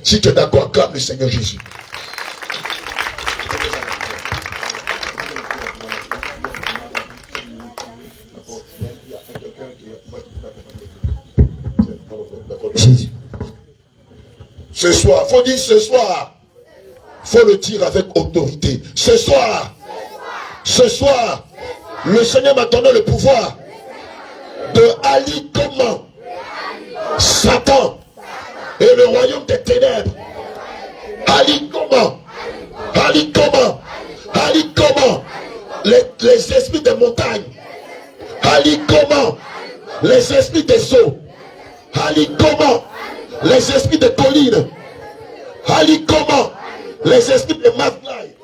Si tu es d'accord, acclame le Seigneur Jésus. Jésus. Ce soir, faut dire ce soir. Faut le dire avec autorité. Ce soir, le Seigneur m'a donné le pouvoir de haïr comment Satan et le royaume des ténèbres. Haïr comment les esprits des montagnes. Haïr comment les esprits des eaux. Haïr comment les esprits des collines. Haïr comment les esprits des magnailles.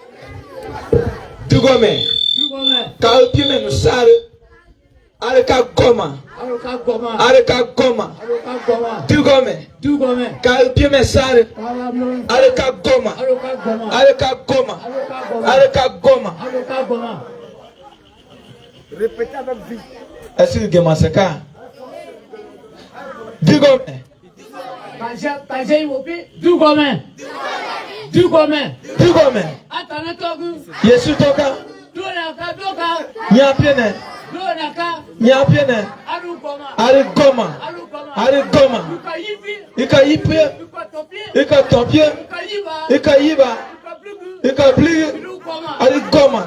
Dugome. Kalpime musare. Areka goma. Dugome. Kalpime sare. Areka goma. Répétez avec vie. Est-ce que Gema Seka? Dugome. Dugome. Yesu toka. Nyapiene. Arigoma. Ikaipe. Ikatopie. Ikaiba. Ikabli. Arigoma.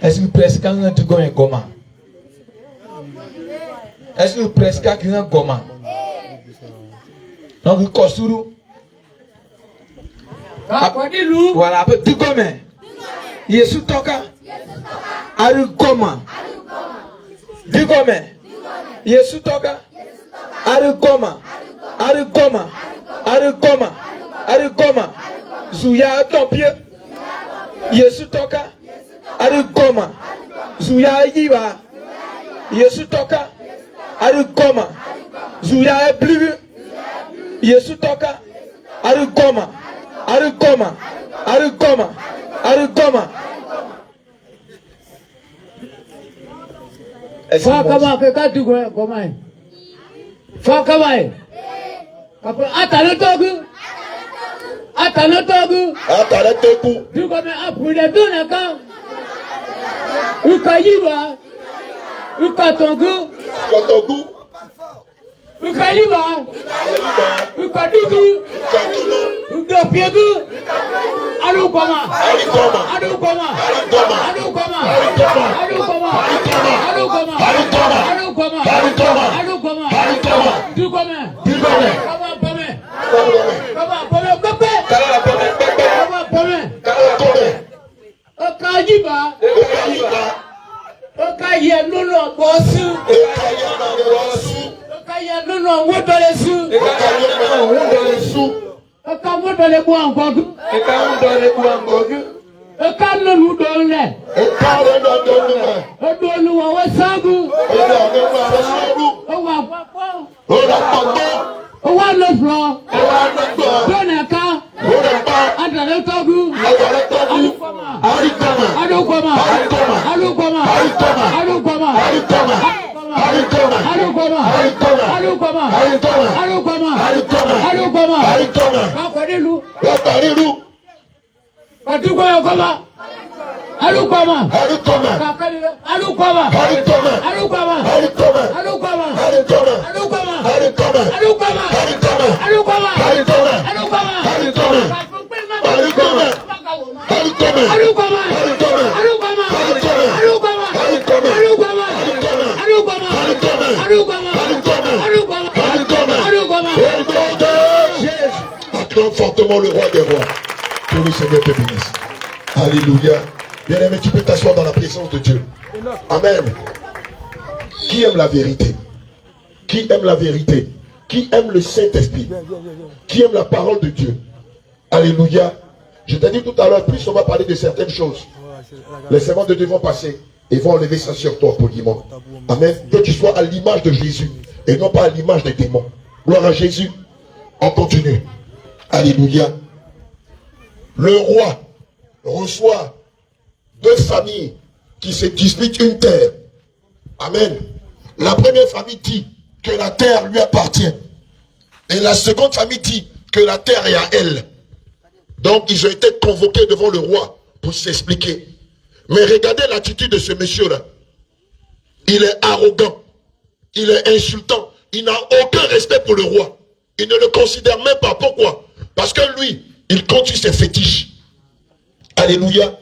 Est-ce que presque quand on te un goma? Est-ce que presque quand on a goma? Donc Kosuru. Voilà, après du goma. Yesu toka. Ari goma. Du goma. Yesu toka. Ari goma. Zuya ton pied. Yesu toka. Arigoma. Zuya yiba. Yesu toka. Arigoma. Zuya blivu. Yesu toka. Arigoma. Fakama keka tu gomai. Fakamai. Atanotogu. Tu comme après deux naka. Ukayiba. Ukatongu. Ukayiba. Ukadugu. Ukapiegu. Alukoma. Tu comme Okayiba. Okaye nuno bosu. Okaye nuno wodolesu. Okamodole buangogu. Okanonu dole. Odolu wa wasagu. Owa papo. Owa loflo. Doneka. Adaletogu. Acclame fortement le roi des rois. Que le Seigneur te bénisse. Alléluia. Bien-aimé, tu peux t'asseoir dans la présence de Dieu. Amen. Qui aime la vérité? Qui aime la vérité? Qui aime le Saint-Esprit? Qui aime la parole de Dieu? Alléluia. Je t'ai dit tout à l'heure, plus on va parler de certaines choses. Les servants de Dieu vont passer et vont enlever ça sur toi poliment. Amen. Que tu sois à l'image de Jésus et non pas à l'image des démons. Gloire à Jésus. On continue. Alléluia. Le roi reçoit deux familles qui se disputent une terre. Amen. La première famille dit que la terre lui appartient. Et la seconde famille dit que la terre est à elle. Donc ils ont été convoqués devant le roi pour s'expliquer. Mais regardez l'attitude de ce monsieur-là. Il est arrogant. Il est insultant. Il n'a aucun respect pour le roi. Il ne le considère même pas. Pourquoi? Parce que lui, il continue ses fétiches. Alléluia.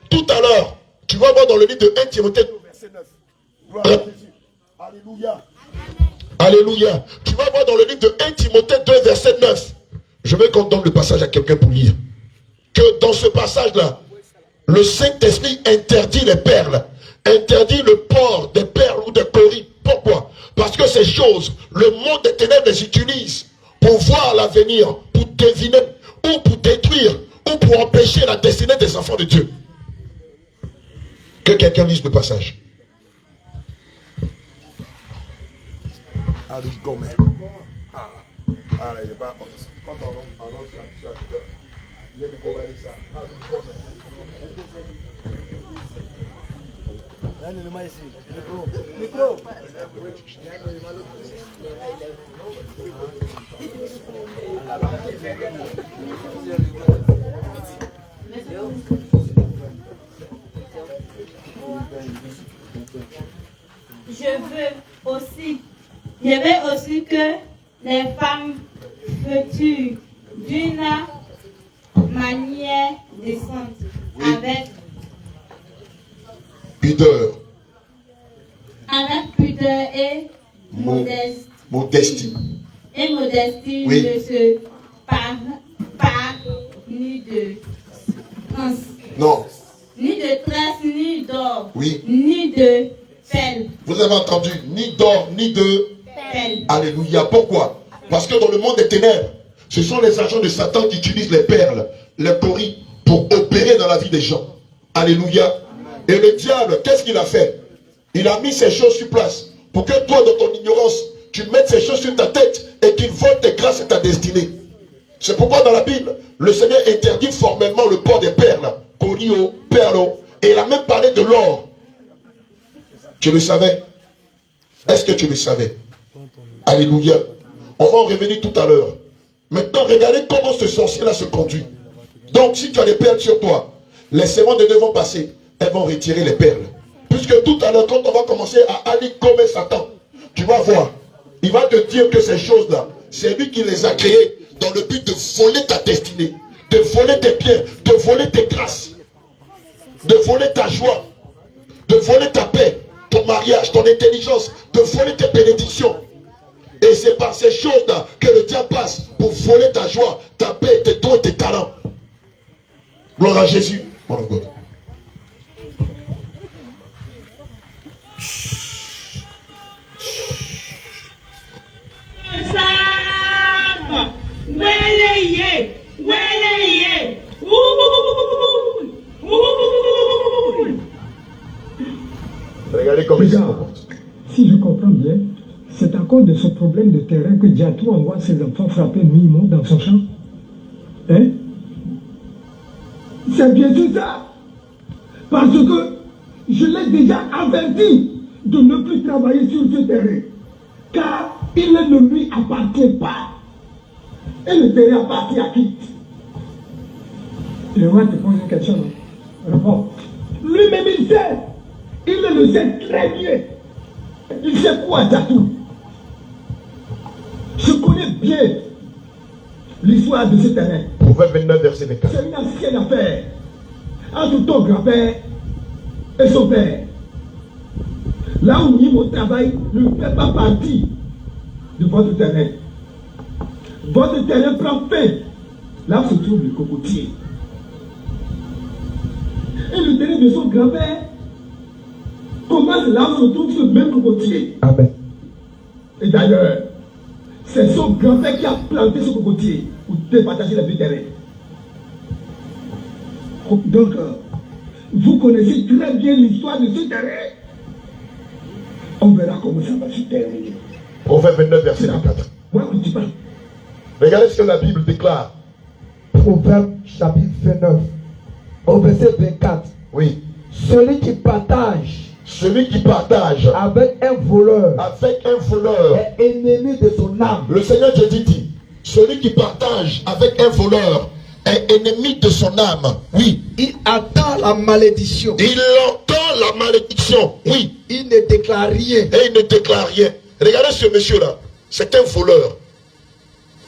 Tout à l'heure, tu vas voir dans le livre de 1 Timothée, verset 9. Gloire à Jésus. Alléluia. Alléluia. Tu vas voir dans le livre de 1 Timothée 2, verset 9. Je veux qu'on donne le passage à quelqu'un pour lire. Que dans ce passage-là, le Saint-Esprit interdit les perles, interdit le port des perles ou des coris. Pourquoi? Parce que ces choses, le monde des ténèbres les utilise pour voir l'avenir, pour deviner, ou pour détruire, ou pour empêcher la destinée des enfants de Dieu. Que quelqu'un lise le passage. Je veux aussi que les femmes futures d'une manière décente, avec pudeur et modestie. Et modestie Oui. ne se par ni de trans, Non. ni de traces, ni d'or, Oui. ni de pelle. Vous avez entendu, ni d'or, ni de... Pelle. Alléluia. Pourquoi? Parce que dans le monde des ténèbres, ce sont les agents de Satan qui utilisent les perles, les coris, pour opérer dans la vie des gens. Alléluia. Et le diable, qu'est-ce qu'il a fait? Il a mis ces choses sur place pour que toi, dans ton ignorance, tu mettes ces choses sur ta tête et qu'il vole tes grâces et ta destinée. C'est pourquoi dans la Bible, le Seigneur interdit formellement le port des perles, corio, perles, et il a même parlé de l'or. Tu le savais? Est-ce que tu le savais? Alléluia. On va en revenir tout à l'heure. Maintenant, regardez comment ce sorcier-là se conduit. Donc, si tu as des perles sur toi, les servants de Dieu vont passer. Elles vont retirer les perles. Puisque tout à l'heure, quand on va commencer à aller comme Satan, tu vas voir. Il va te dire que ces choses-là, c'est lui qui les a créées dans le but de voler ta destinée, de voler tes biens, de voler tes grâces, de voler ta joie, de voler ta paix, ton mariage, ton intelligence, de voler tes bénédictions. Et c'est par ces choses-là que le diable passe pour voler ta joie, ta paix, tes dons et tes talents. Gloire à Jésus. Mon God. Regardez comme il se comporte. Si je comprends bien, c'est à cause de ce problème de terrain que Diatou envoie ses enfants frapper nuitement dans son champ. Hein? C'est bien tout ça. Parce que je l'ai déjà averti de ne plus travailler sur ce terrain. Car il ne lui appartient pas. Et le terrain appartient à qui? Le roi te pose une question. Réponds. Lui-même il sait. Il le sait très bien. Il sait quoi, Diatou? Je connais bien l'histoire de ce terrain. Proverbe 29, verset 24. C'est une ancienne affaire entre ton grand-père et son père. Là où Nimo travaille ne fait pas partie de votre terrain. Votre terrain prend fin. Là où se trouve le cocotier. Et le terrain de son grand-père commence là où se trouve ce même cocotier. Amen. Et d'ailleurs, c'est son grand-père qui a planté ce cocotier pour départager les deux terrains. Donc, vous connaissez très bien l'histoire de ce terrain. On verra comment ça va se terminer. Proverbe 29, verset 24. Moi, je ne dis pas. Regardez ce que la Bible déclare. Proverbe chapitre 29, au verset 24. Oui. Celui qui partage Celui qui partage avec un voleur est est ennemi de son âme. Le Seigneur Jésus dit, celui qui partage avec un voleur est ennemi de son âme. Oui. Il attend la malédiction. Il entend la malédiction. Oui. Il ne déclare rien. Et il ne déclare rien. Regardez ce monsieur-là. C'est un voleur.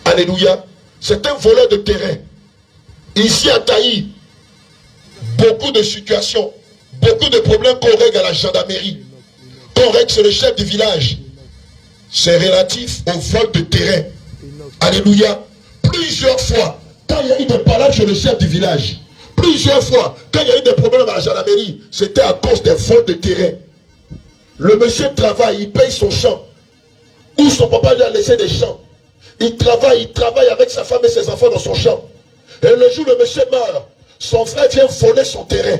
Alléluia. C'est un voleur de terrain. Ici à Taï, beaucoup de situations, beaucoup de problèmes qu'on règle à la gendarmerie, qu'on règle sur le chef du village, c'est relatif au vol de terrain. Alléluia. Plusieurs fois, quand il y a eu des palabres sur le chef du village, plusieurs fois, quand il y a eu des problèmes à la gendarmerie, c'était à cause des vols de terrain. Le monsieur travaille, il paye son champ. Ou son papa lui a laissé des champs. Il travaille avec sa femme et ses enfants dans son champ. Et le jour où le monsieur meurt, son frère vient voler son terrain.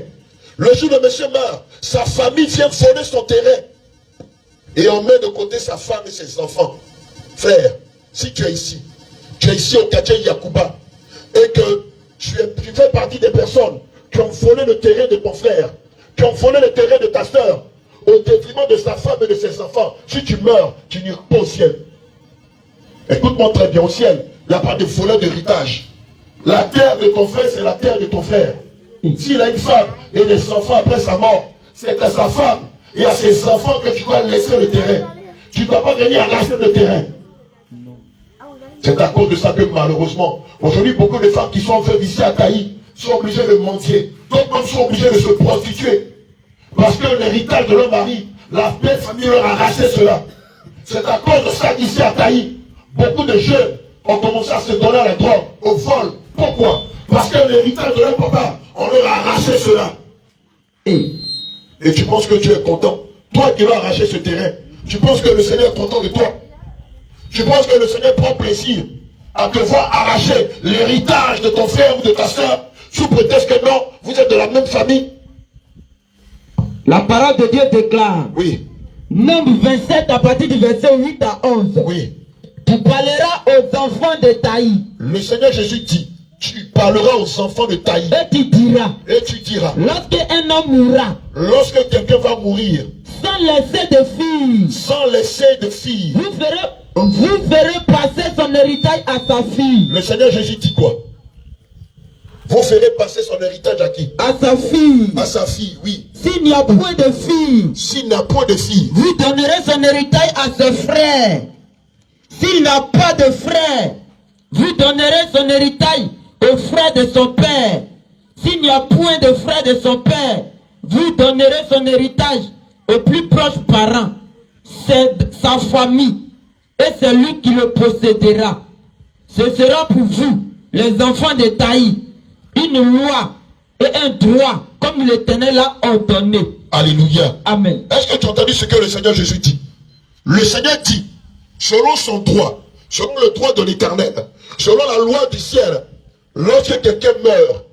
Le jour où le monsieur meurt, sa famille vient voler son terrain. Et on met de côté sa femme et ses enfants. Frère, si tu es ici au quartier Yakuba, et que tu fais partie des personnes qui ont volé le terrain de ton frère, qui ont volé le terrain de ta soeur, au détriment de sa femme et de ses enfants, si tu meurs, tu n'iras pas au ciel. Écoute-moi très bien, au ciel, il n'y a pas de voleur d'héritage. La terre de ton frère, c'est la terre de ton frère. S'il a une femme et des enfants après sa mort, c'est à sa femme et à ses enfants que tu dois laisser le terrain. Tu ne dois pas venir arracher le terrain. C'est à cause de ça que malheureusement, aujourd'hui, beaucoup de femmes qui sont veuves ici à Taï sont obligées de mendier. D'autres même sont obligées de se prostituer. Parce que l'héritage de leur mari, la belle famille leur a arraché cela. C'est à cause de ça qu'ici à Taï, beaucoup de jeunes ont commencé à se donner à la drogue, au vol. Pourquoi? Parce que l'héritage de leur papa, on leur a arraché cela. Et tu penses que tu es content? Toi qui vas arracher ce terrain, tu penses que le Seigneur est content de toi? Tu penses que le Seigneur prend plaisir à te voir arracher l'héritage de ton frère ou de ta soeur sous prétexte que non, vous êtes de la même famille? La parole de Dieu déclare. Oui. Nombre 27 à partir du verset 8 à 11. Oui. Tu parleras aux enfants de Taï. Le Seigneur Jésus dit, tu parleras aux enfants de Taï. Et tu diras. Lorsque un homme mourra. Lorsque quelqu'un va mourir. Sans laisser de filles. Sans laisser de filles. Vous ferez passer son héritage à sa fille. Le Seigneur Jésus dit quoi? Vous ferez passer son héritage à qui? À sa fille. À sa fille, oui. S'il n'y a point de fille. S'il n'a point de fille. Vous donnerez son héritage à ses frères. S'il n'a pas de frère, vous donnerez son héritage aux frères de son père. S'il n'y a point de frère de son père, vous donnerez son héritage aux plus proches parents. C'est sa famille. Et c'est lui qui le possédera. Ce sera pour vous, les enfants de Taï, une loi et un droit comme l'Éternel a ordonné. Alléluia. Amen. Est-ce que tu as entendu ce que le Seigneur Jésus dit? Le Seigneur dit, selon son droit, selon le droit de l'Éternel, selon la loi du ciel, lorsque quelqu'un meurt,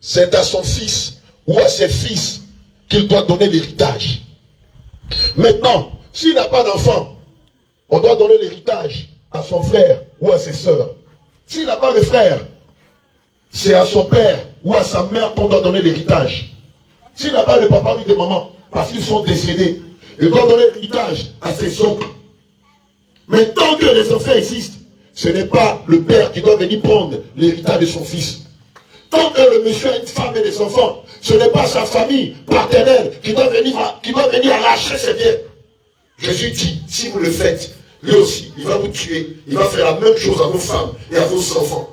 c'est à son fils ou à ses fils qu'il doit donner l'héritage. Maintenant, s'il n'a pas d'enfant, on doit donner l'héritage à son frère ou à ses sœurs. S'il n'a pas de frère, c'est à son père ou à sa mère qu'on doit donner l'héritage. S'il n'a pas de papa ou de maman, parce qu'ils sont décédés, il doit donner l'héritage à ses oncles. Mais tant que les enfants existent, ce n'est pas le père qui doit venir prendre l'héritage de son fils. Tant que le monsieur a une femme et des enfants, ce n'est pas sa famille paternelle qui doit venir arracher ses biens. Jésus dit, si vous le faites, lui aussi, il va vous tuer. Il va faire la même chose à vos femmes et à vos enfants.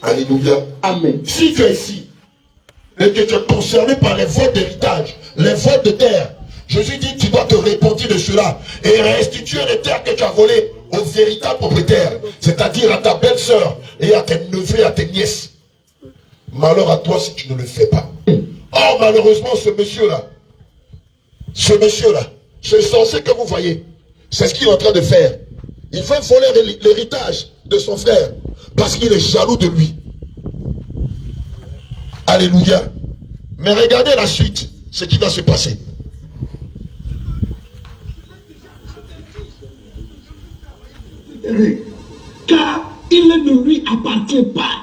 Alléluia. Amen. Si tu es ici, et que tu es concerné par les vols d'héritage, les vols de terre, Jésus dit, tu dois te repentir de cela et restituer les terres que tu as volées aux véritables propriétaires, c'est-à-dire à ta belle-sœur et à tes neveux et à tes nièces. Malheur à toi si tu ne le fais pas. Or, malheureusement, ce monsieur-là, ce sorcier que vous voyez, c'est ce qu'il est en train de faire. Il veut voler l'héritage de son frère parce qu'il est jaloux de lui. Alléluia. Mais regardez la suite, ce qui va se passer. terrain. Car il ne lui appartient pas.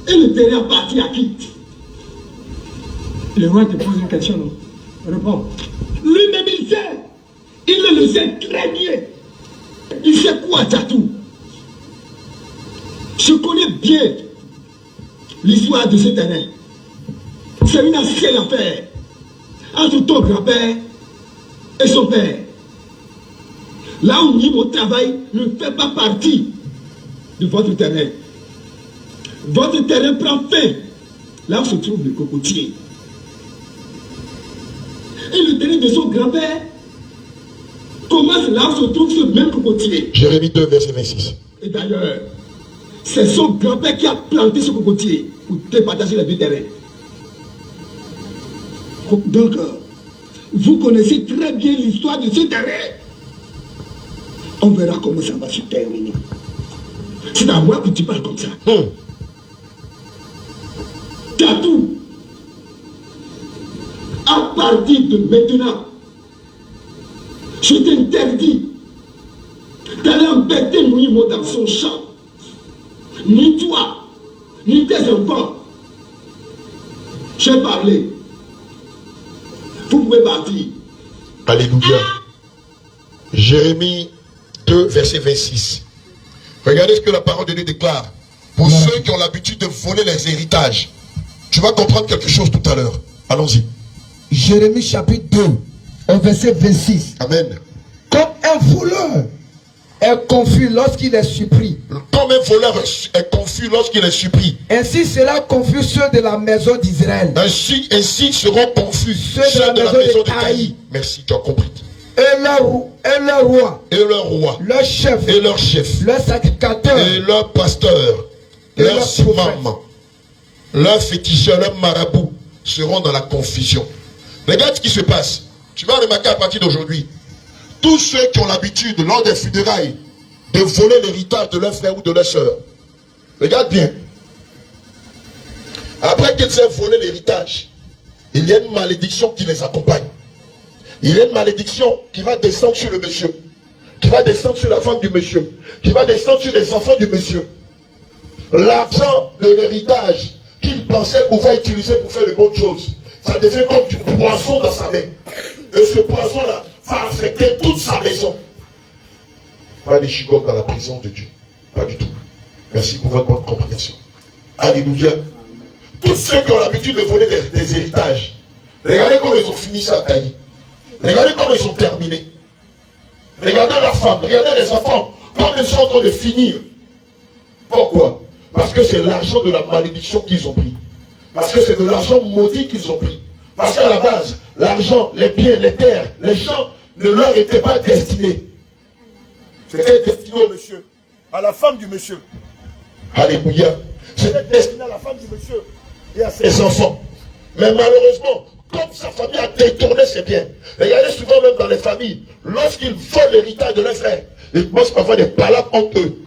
Et le terrain appartient à qui? Le roi te pose une question, non? Réponds. Lui-même il sait. Il le sait très bien. Il sait quoi, Tchatou? Je connais bien l'histoire de ce terrain. C'est une ancienne affaire entre ton grand-père et son père. Là où mon travail ne fait pas partie de votre terrain. Votre terrain prend fin là où se trouve le cocotier. Et le terrain de son grand-père commence là où se trouve ce même cocotier. Jérémie 2, verset 26. Et d'ailleurs, c'est son grand-père qui a planté ce cocotier pour départager les deux terrains. Donc, vous connaissez très bien l'histoire de ce terrain. On verra comment ça va se terminer. C'est à moi que tu parles comme ça. Tatou, à partir de maintenant, je t'interdis d'aller embêter Mimo dans son champ. Ni toi, ni tes enfants. J'ai parlé. Vous pouvez partir. Alléluia. Jérémie 2, verset 26. Regardez ce que la parole de Dieu déclare. Pour ceux qui ont l'habitude de voler les héritages. Tu vas comprendre quelque chose tout à l'heure. Allons-y. Jérémie chapitre 2, au verset 26. Amen. Comme un voleur est confus lorsqu'il est surpris. Comme un voleur est confus lorsqu'il est surpris. Ainsi sera confus ceux de la maison d'Israël. Ainsi seront confus ceux de la maison de Taï. Merci, tu as compris. Et leur roi. Et leur roi. Leur chef. Et leur chef. Leur sacrificateur. Et leur pasteur. Et leur leur imam. Leur féticheur, leur marabout seront dans la confusion. Regarde ce qui se passe. Tu vas remarquer à partir d'aujourd'hui. Tous ceux qui ont l'habitude, lors des funérailles, de voler l'héritage de leur frère ou de leur soeur. Regarde bien. Après qu'ils aient volé l'héritage, il y a une malédiction qui les accompagne. Il y a une malédiction qui va descendre sur le monsieur, qui va descendre sur la femme du monsieur, qui va descendre sur les enfants du monsieur. L'argent de l'héritage qu'il pensait pouvoir utiliser pour faire de bonnes choses, ça devient comme du poison dans sa main. Et ce poison-là va affecter toute sa maison. Pas des chicots dans la prison de Dieu. Pas du tout. Merci pour votre bonne compréhension. Alléluia. Tous ceux qui ont l'habitude de voler des héritages, regardez comment ils ont fini ça à tailler. Regardez comment ils ont terminé. Regardez leurs femmes, regardez les enfants, comment ils sont en train de finir. Pourquoi? Parce que c'est l'argent de la malédiction qu'ils ont pris. Parce que c'est de l'argent maudit qu'ils ont pris. Parce qu'à la base, l'argent, les biens, les terres, les champs ne leur étaient pas destinés. C'était destiné au monsieur, à la femme du monsieur. Alléluia. C'était destiné à la femme du monsieur et à ses enfants. Mais malheureusement, comme sa famille a détourné ses biens, regardez souvent même dans les familles, lorsqu'ils volent l'héritage de leurs frères, ils commencent à avoir des palabres entre eux.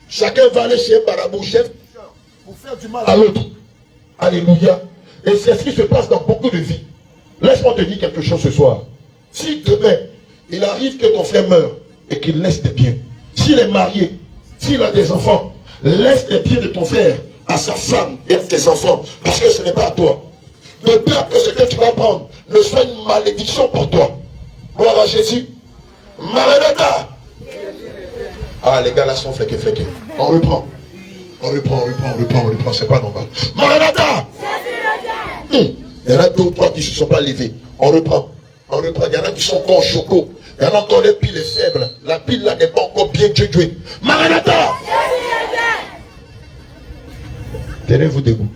Chacun va aller chez un marabout chef pour faire du mal à l'autre. Alléluia. Et c'est ce qui se passe dans beaucoup de vies. Laisse-moi te dire quelque chose ce soir. Si demain, il arrive que ton frère meure et qu'il laisse des biens, s'il est marié, s'il a des enfants, laisse les biens de ton frère à sa femme et à tes enfants, parce que ce n'est pas à toi. De peur que ce que tu vas prendre ne soit une malédiction pour toi. Gloire à Jésus. Maranatha. Ah, les gars là sont flequés. On reprend. C'est pas normal. Maranatha. Il y en a 2 ou 3 qui ne se sont pas levés. On reprend. Il y en a qui sont encore choco. Il y en a encore les piles faibles. La pile là n'est pas encore bien jouée. Maranatha. Tenez-vous debout.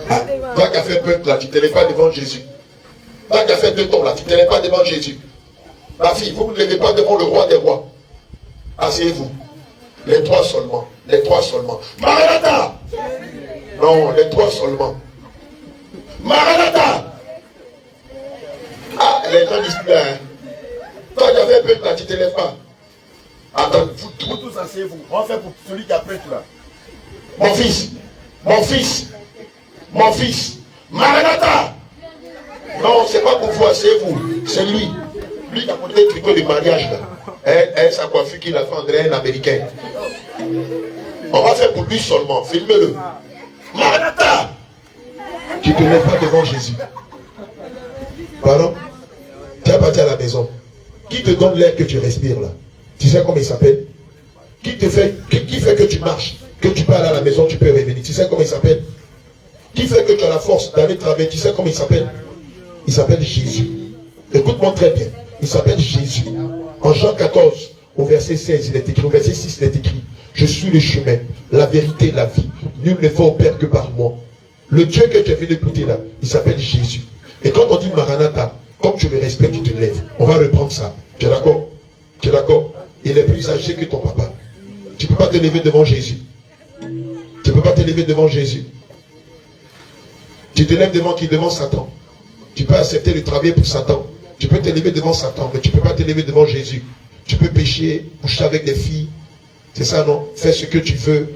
Ah, toi qui as fait peur là, tu ne te lèves pas devant Jésus. Toi qui as fait 2 tombes là, tu ne te lèves pas devant Jésus. Ma fille, vous ne levez pas devant le roi des rois. Asseyez-vous. Les 3 seulement. Maranatha. Non, les 3 seulement. Maranatha. Ah, les gens disent là. Toi qui as fait peur là, tu ne te lèves pas. Attends, vous tous asseyez-vous. On va faire pour celui qui a peur là. Mon fils, Maranatha. Non, c'est pas pour vous, asseyez-vous. C'est lui. Lui qui a porté le tricot de mariage là. Elle, sa coiffure qu'il a fait, on dirait un Américain. On va faire pour lui seulement. Filmez-le. Martha, tu ne te lèves pas devant Jésus. Pardon? Tu es parti à la maison. Qui te donne l'air que tu respires là? Tu sais comment il s'appelle? Qui fait que tu marches, que tu peux aller à la maison, tu peux revenir? Tu sais comment il s'appelle? Qui fait que tu as la force d'aller travailler? Tu sais comment il s'appelle? Il s'appelle Jésus. Écoute-moi très bien. Il s'appelle Jésus. En Jean 14, au verset 16, il est écrit, au verset 6, il est écrit: je suis le chemin, la vérité, la vie. Nul ne va au Père que par moi. Le Dieu que tu as venu écouter là, il s'appelle Jésus. Et quand on dit Maranatha, comme tu le respectes, tu te lèves. On va reprendre ça. Tu es d'accord? Tu es d'accord? Il est plus âgé que ton papa. Tu ne peux pas te lever devant Jésus. Tu ne peux pas te lever devant Jésus. Tu te lèves devant qui? Devant Satan. Tu peux accepter de travailler pour Satan. Tu peux te lever devant Satan, mais tu ne peux pas te lever devant Jésus. Tu peux pécher, coucher avec des filles. C'est ça, non? Fais ce que tu veux.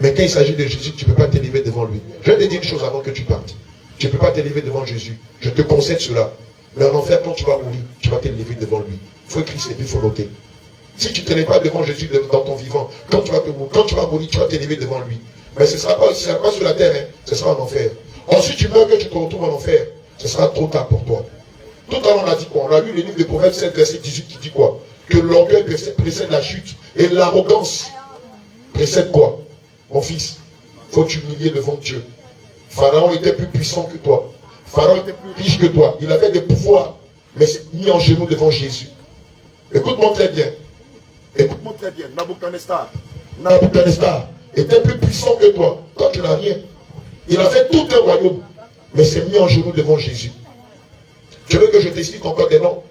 Mais quand il s'agit de Jésus, tu ne peux pas te lever devant lui. Je vais te dire une chose avant que tu partes. Tu ne peux pas te lever devant Jésus. Je te concède cela. Mais en enfer, quand tu vas mourir, tu vas te lever devant lui. Il faut écrire, il faut noter. Si tu ne te lèves pas devant Jésus dans ton vivant, quand tu vas mourir, tu vas te lever devant lui. Mais ce ne sera pas sur la terre, hein, ce sera en enfer. Ensuite, tu meurs que tu te retrouves en enfer. Ce sera trop tard pour toi. Tout à l'heure, on a dit quoi? On a lu le livre de Proverbes 7, verset 18 qui dit quoi? Que l'orgueil précède la chute et l'arrogance précède quoi? Mon fils, il faut t'humilier devant Dieu. Pharaon était plus puissant que toi. Pharaon était plus riche que toi. Il avait des pouvoirs, mais s'est mis en genoux devant Jésus. Écoute-moi très bien. Écoute-moi très bien. Nabuchodonosor était plus puissant que toi. Toi, tu n'as rien. Il a fait tout un royaume, mais s'est mis en genoux devant Jésus. Tu veux que je t'explique encore des noms?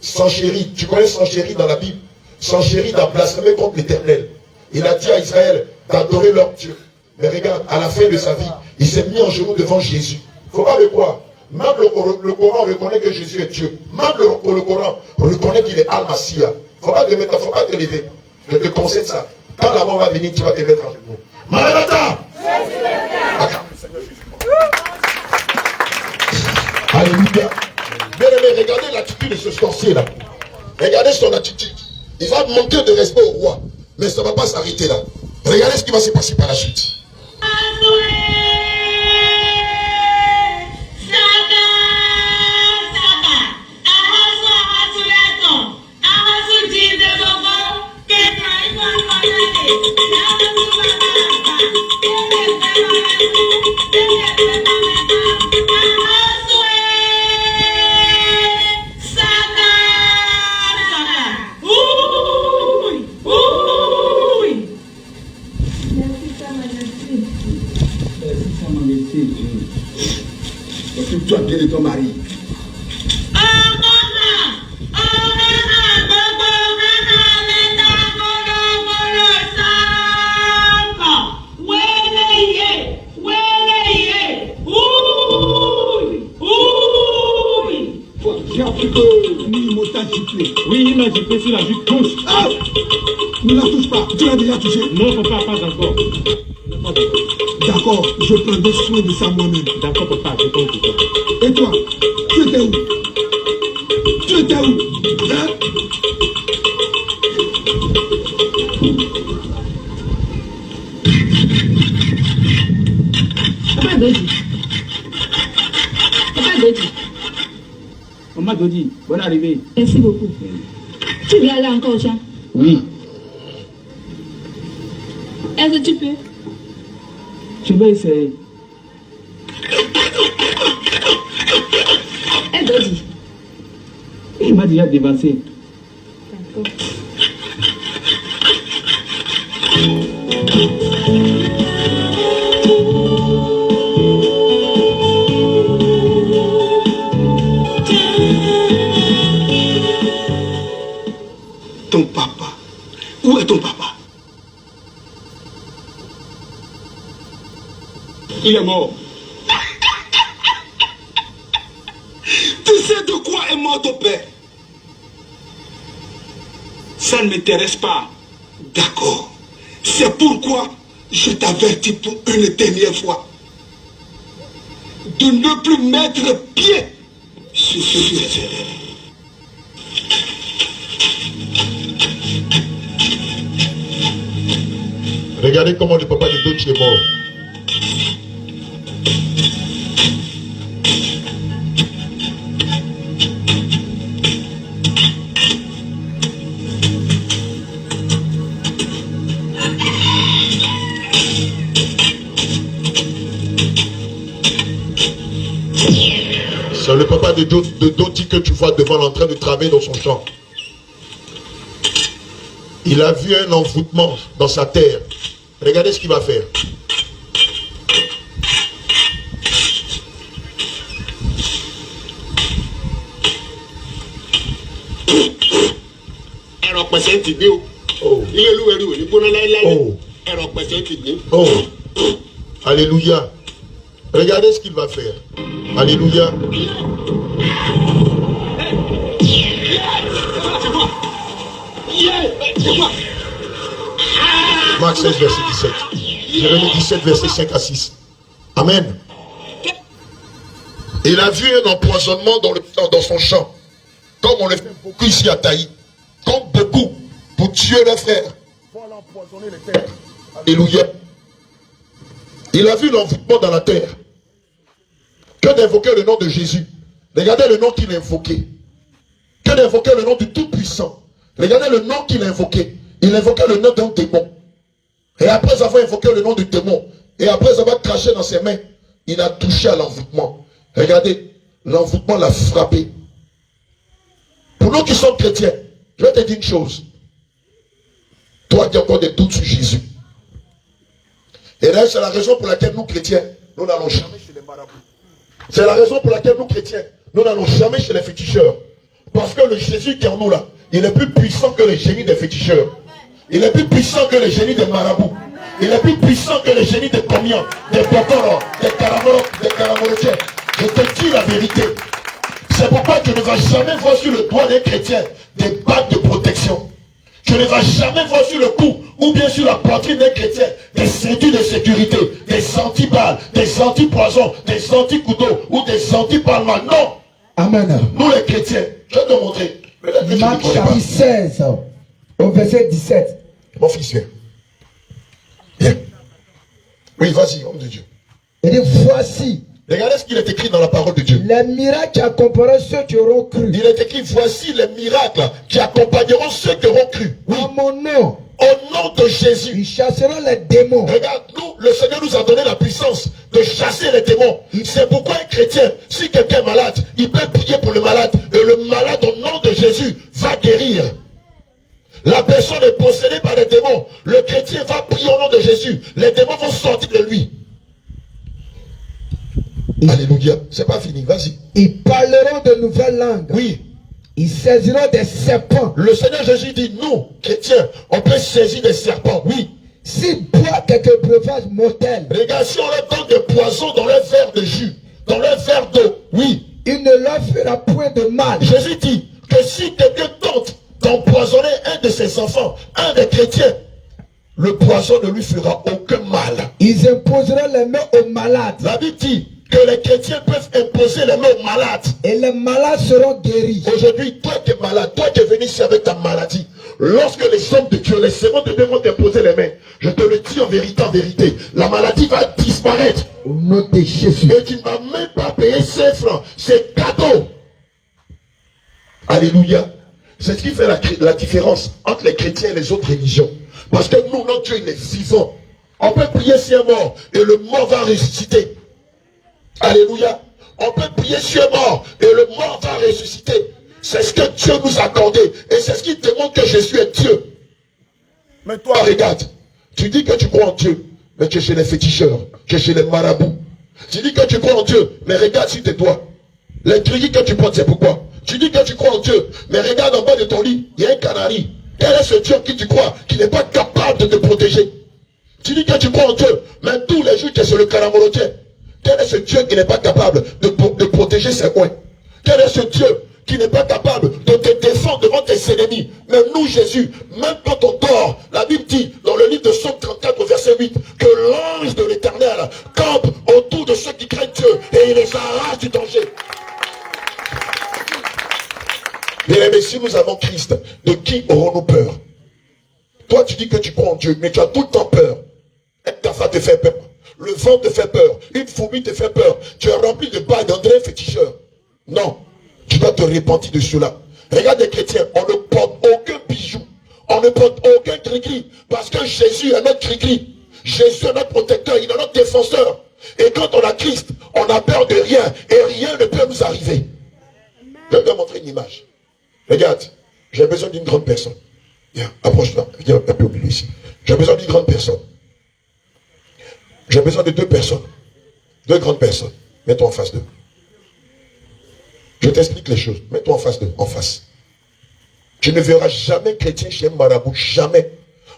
Sanchéri, tu connais Sanchéri dans la Bible? Sanchéri a blasphémé contre l'Éternel. Il a dit à Israël d'adorer leur Dieu. Mais regarde, à la fin de sa vie, il s'est mis en genoux devant Jésus. Il ne faut pas le croire. Même le Coran reconnaît que Jésus est Dieu. Même le Coran reconnaît qu'il est Al-Massia. Il ne faut pas te lever. Je te conseille ça. Quand la mort va venir, tu vas te mettre en genoux. Maranatha! Alléluia. Bien aimé, regardez l'attitude de ce sorcier là. Regardez son attitude. Il va manquer de respect au roi. Mais ça ne va pas s'arrêter là. Regardez ce qui va se passer par la suite. Occupe-toi bien de ton mari. Oui, il m'a giflé sur la jupe gauche. Ah! Ne la touche pas, tu l'as déjà touché. Non, papa, pas encore. D'accord, je prendrai soin de ça moi-même. D'accord, papa, je compte. Et toi, tu étais où? Tu étais où? Hein? Papa Dodi. Papa Dodi. Maman Dodi, bonne arrivée. Merci beaucoup. Tu veux aller encore au champ? Oui. Est-ce que tu peux? Je vais essayer. Eh Dodi. Il m'a déjà dévancé. D'accord. Ton papa. Où est ton papa? Il est mort. Tu sais de quoi est mort ton père? Ça ne m'intéresse pas. D'accord. C'est pourquoi je t'avertis pour une dernière fois de ne plus mettre pied sur ce terrain. Regardez comment le papa de Dochi est mort. C'est le papa de Doti que tu vois devant en train de travailler dans son champ. Il a vu un envoûtement dans sa terre. Regardez ce qu'il va faire. Oh. Alléluia. Regardez ce qu'il va faire. Alléluia. Marc 16, verset 17. Jérémie 17, verset 5 à 6. Amen. Il a vu un empoisonnement dans son champ. Comme on le fait beaucoup ici à Taï. Comme beaucoup pour tuer leurs frères. Pour l'empoisonner les terres. Alléluia. Il a vu l'envoûtement dans la terre. Que d'invoquer le nom de Jésus. Regardez le nom qu'il a invoqué. Que d'invoquer le nom du Tout-Puissant. Regardez le nom qu'il a invoqué. Il invoquait le nom d'un démon. Et après avoir invoqué le nom du démon, et après avoir craché dans ses mains, il a touché à l'envoûtement. Regardez, l'envoûtement l'a frappé. Pour nous qui sommes chrétiens, je vais te dire une chose. Toi qui as encore des doutes sur Jésus. Et là, c'est la raison pour laquelle nous chrétiens, nous n'allons jamais chez les marabouts. C'est la raison pour laquelle nous chrétiens, nous n'allons jamais chez les féticheurs. Parce que le Jésus qui est en nous là, il est plus puissant que les génies des féticheurs. Il est plus puissant que les génies des marabouts. Il est plus puissant que les génies des comions, des bokoro, des caramolotiens. Je te dis la vérité. C'est pourquoi tu ne vas jamais voir sur le doigt des chrétiens des bagues de protection. Tu ne vas jamais voir sur le cou ou bien sur la poitrine des chrétiens des ceintures de sécurité, des anti-balles, des anti-poisons, des anti-couteaux ou des anti-palmas. Non. Amen. Nous les chrétiens, je vais te montrer. Marc chapitre 16, au verset 17. Mon fils, viens. Viens. Oui, vas-y, homme de Dieu. Il dit, voici. Regardez ce qu'il est écrit dans la parole de Dieu. Les miracles qui accompagneront ceux qui auront cru. Il est écrit, voici les miracles qui accompagneront ceux qui auront cru. Oui. En mon nom. Au nom de Jésus. Ils chasseront les démons. Regarde, nous, le Seigneur nous a donné la puissance de chasser les démons. C'est pourquoi un chrétien, si quelqu'un est malade, il peut prier pour le malade. Et le malade, au nom de Jésus, va guérir. La personne est possédée par les démons. Le chrétien va prier au nom de Jésus. Les démons vont sortir de lui. Alléluia. C'est pas fini, vas-y. Ils parleront de nouvelles langues. Oui. Ils saisiront des serpents. Le Seigneur Jésus dit, nous, chrétiens, on peut saisir des serpents, oui. S'ils boivent quelques breuvages mortels. Regarde, si on leur donne des poisons dans leur verre de jus, dans leur verre d'eau, oui. Il ne leur fera point de mal. Jésus dit que si quelqu'un tente d'empoisonner un de ses enfants, un des chrétiens, le poison ne lui fera aucun mal. Ils imposeront les mains aux malades. La Bible dit que les chrétiens peuvent imposer les mains aux malades. Et les malades seront guéris. Aujourd'hui, toi qui es malade, toi qui es venu ici avec ta maladie, lorsque les hommes de Dieu, les servants de Dieu vont t'imposer les mains, je te le dis en vérité, la maladie va disparaître. Au nom de Jésus. Et tu ne vas même pas payer 5 francs. C'est cadeau. Alléluia. C'est ce qui fait la différence entre les chrétiens et les autres religions. Parce que nous, notre Dieu, il est vivant. On peut prier sur un mort et le mort va ressusciter. Alléluia. On peut prier sur un mort et le mort va ressusciter. C'est ce que Dieu nous a accordé. Et c'est ce qui démontre que Jésus est Dieu. Mais toi, regarde. Tu dis que tu crois en Dieu, mais tu es chez les féticheurs. Tu es chez les marabouts. Tu dis que tu crois en Dieu, mais regarde sur tes doigts. Les trucs que tu portes, c'est pourquoi. Tu dis que tu crois en Dieu, mais regarde en bas de ton lit, il y a un canari. Quel est ce Dieu en qui tu crois, qui n'est pas capable de te protéger? Tu dis que tu crois en Dieu, mais tous les jours tu es sur le caramolotier. Quel est ce Dieu qui n'est pas capable de protéger ses coins? Quel est ce Dieu qui n'est pas capable de te défendre devant tes ennemis? Mais nous, Jésus, même quand on dort, la Bible dit, dans le livre de Psaume 34, verset 8, que l'ange de l'Éternel campe autour de ceux qui craignent Dieu et il les arrache du danger. Mais si nous avons Christ, de qui aurons-nous peur? Toi, tu dis que tu crois en Dieu, mais tu as tout le temps peur. ça te fait peur. Le vent te fait peur. Une fourmi te fait peur. Tu es rempli de bagues d'André féticheur. Non. Tu dois te repentir de cela. Regarde les chrétiens, on ne porte aucun bijou. On ne porte aucun cri-cri. Parce que Jésus est notre cri-cri. Jésus est notre protecteur, il est notre défenseur. Et quand on a Christ, on n'a peur de rien. Et rien ne peut nous arriver. Je vais te montrer une image. Regarde, j'ai besoin d'une grande personne. Viens, approche-toi. Viens un peu au milieu ici. J'ai besoin d'une grande personne. J'ai besoin de 2 personnes. 2 grandes personnes. Mets-toi en face d'eux. Je t'explique les choses. Mets-toi en face d'eux. En face. Tu ne verras jamais chrétien chez un marabout. Jamais.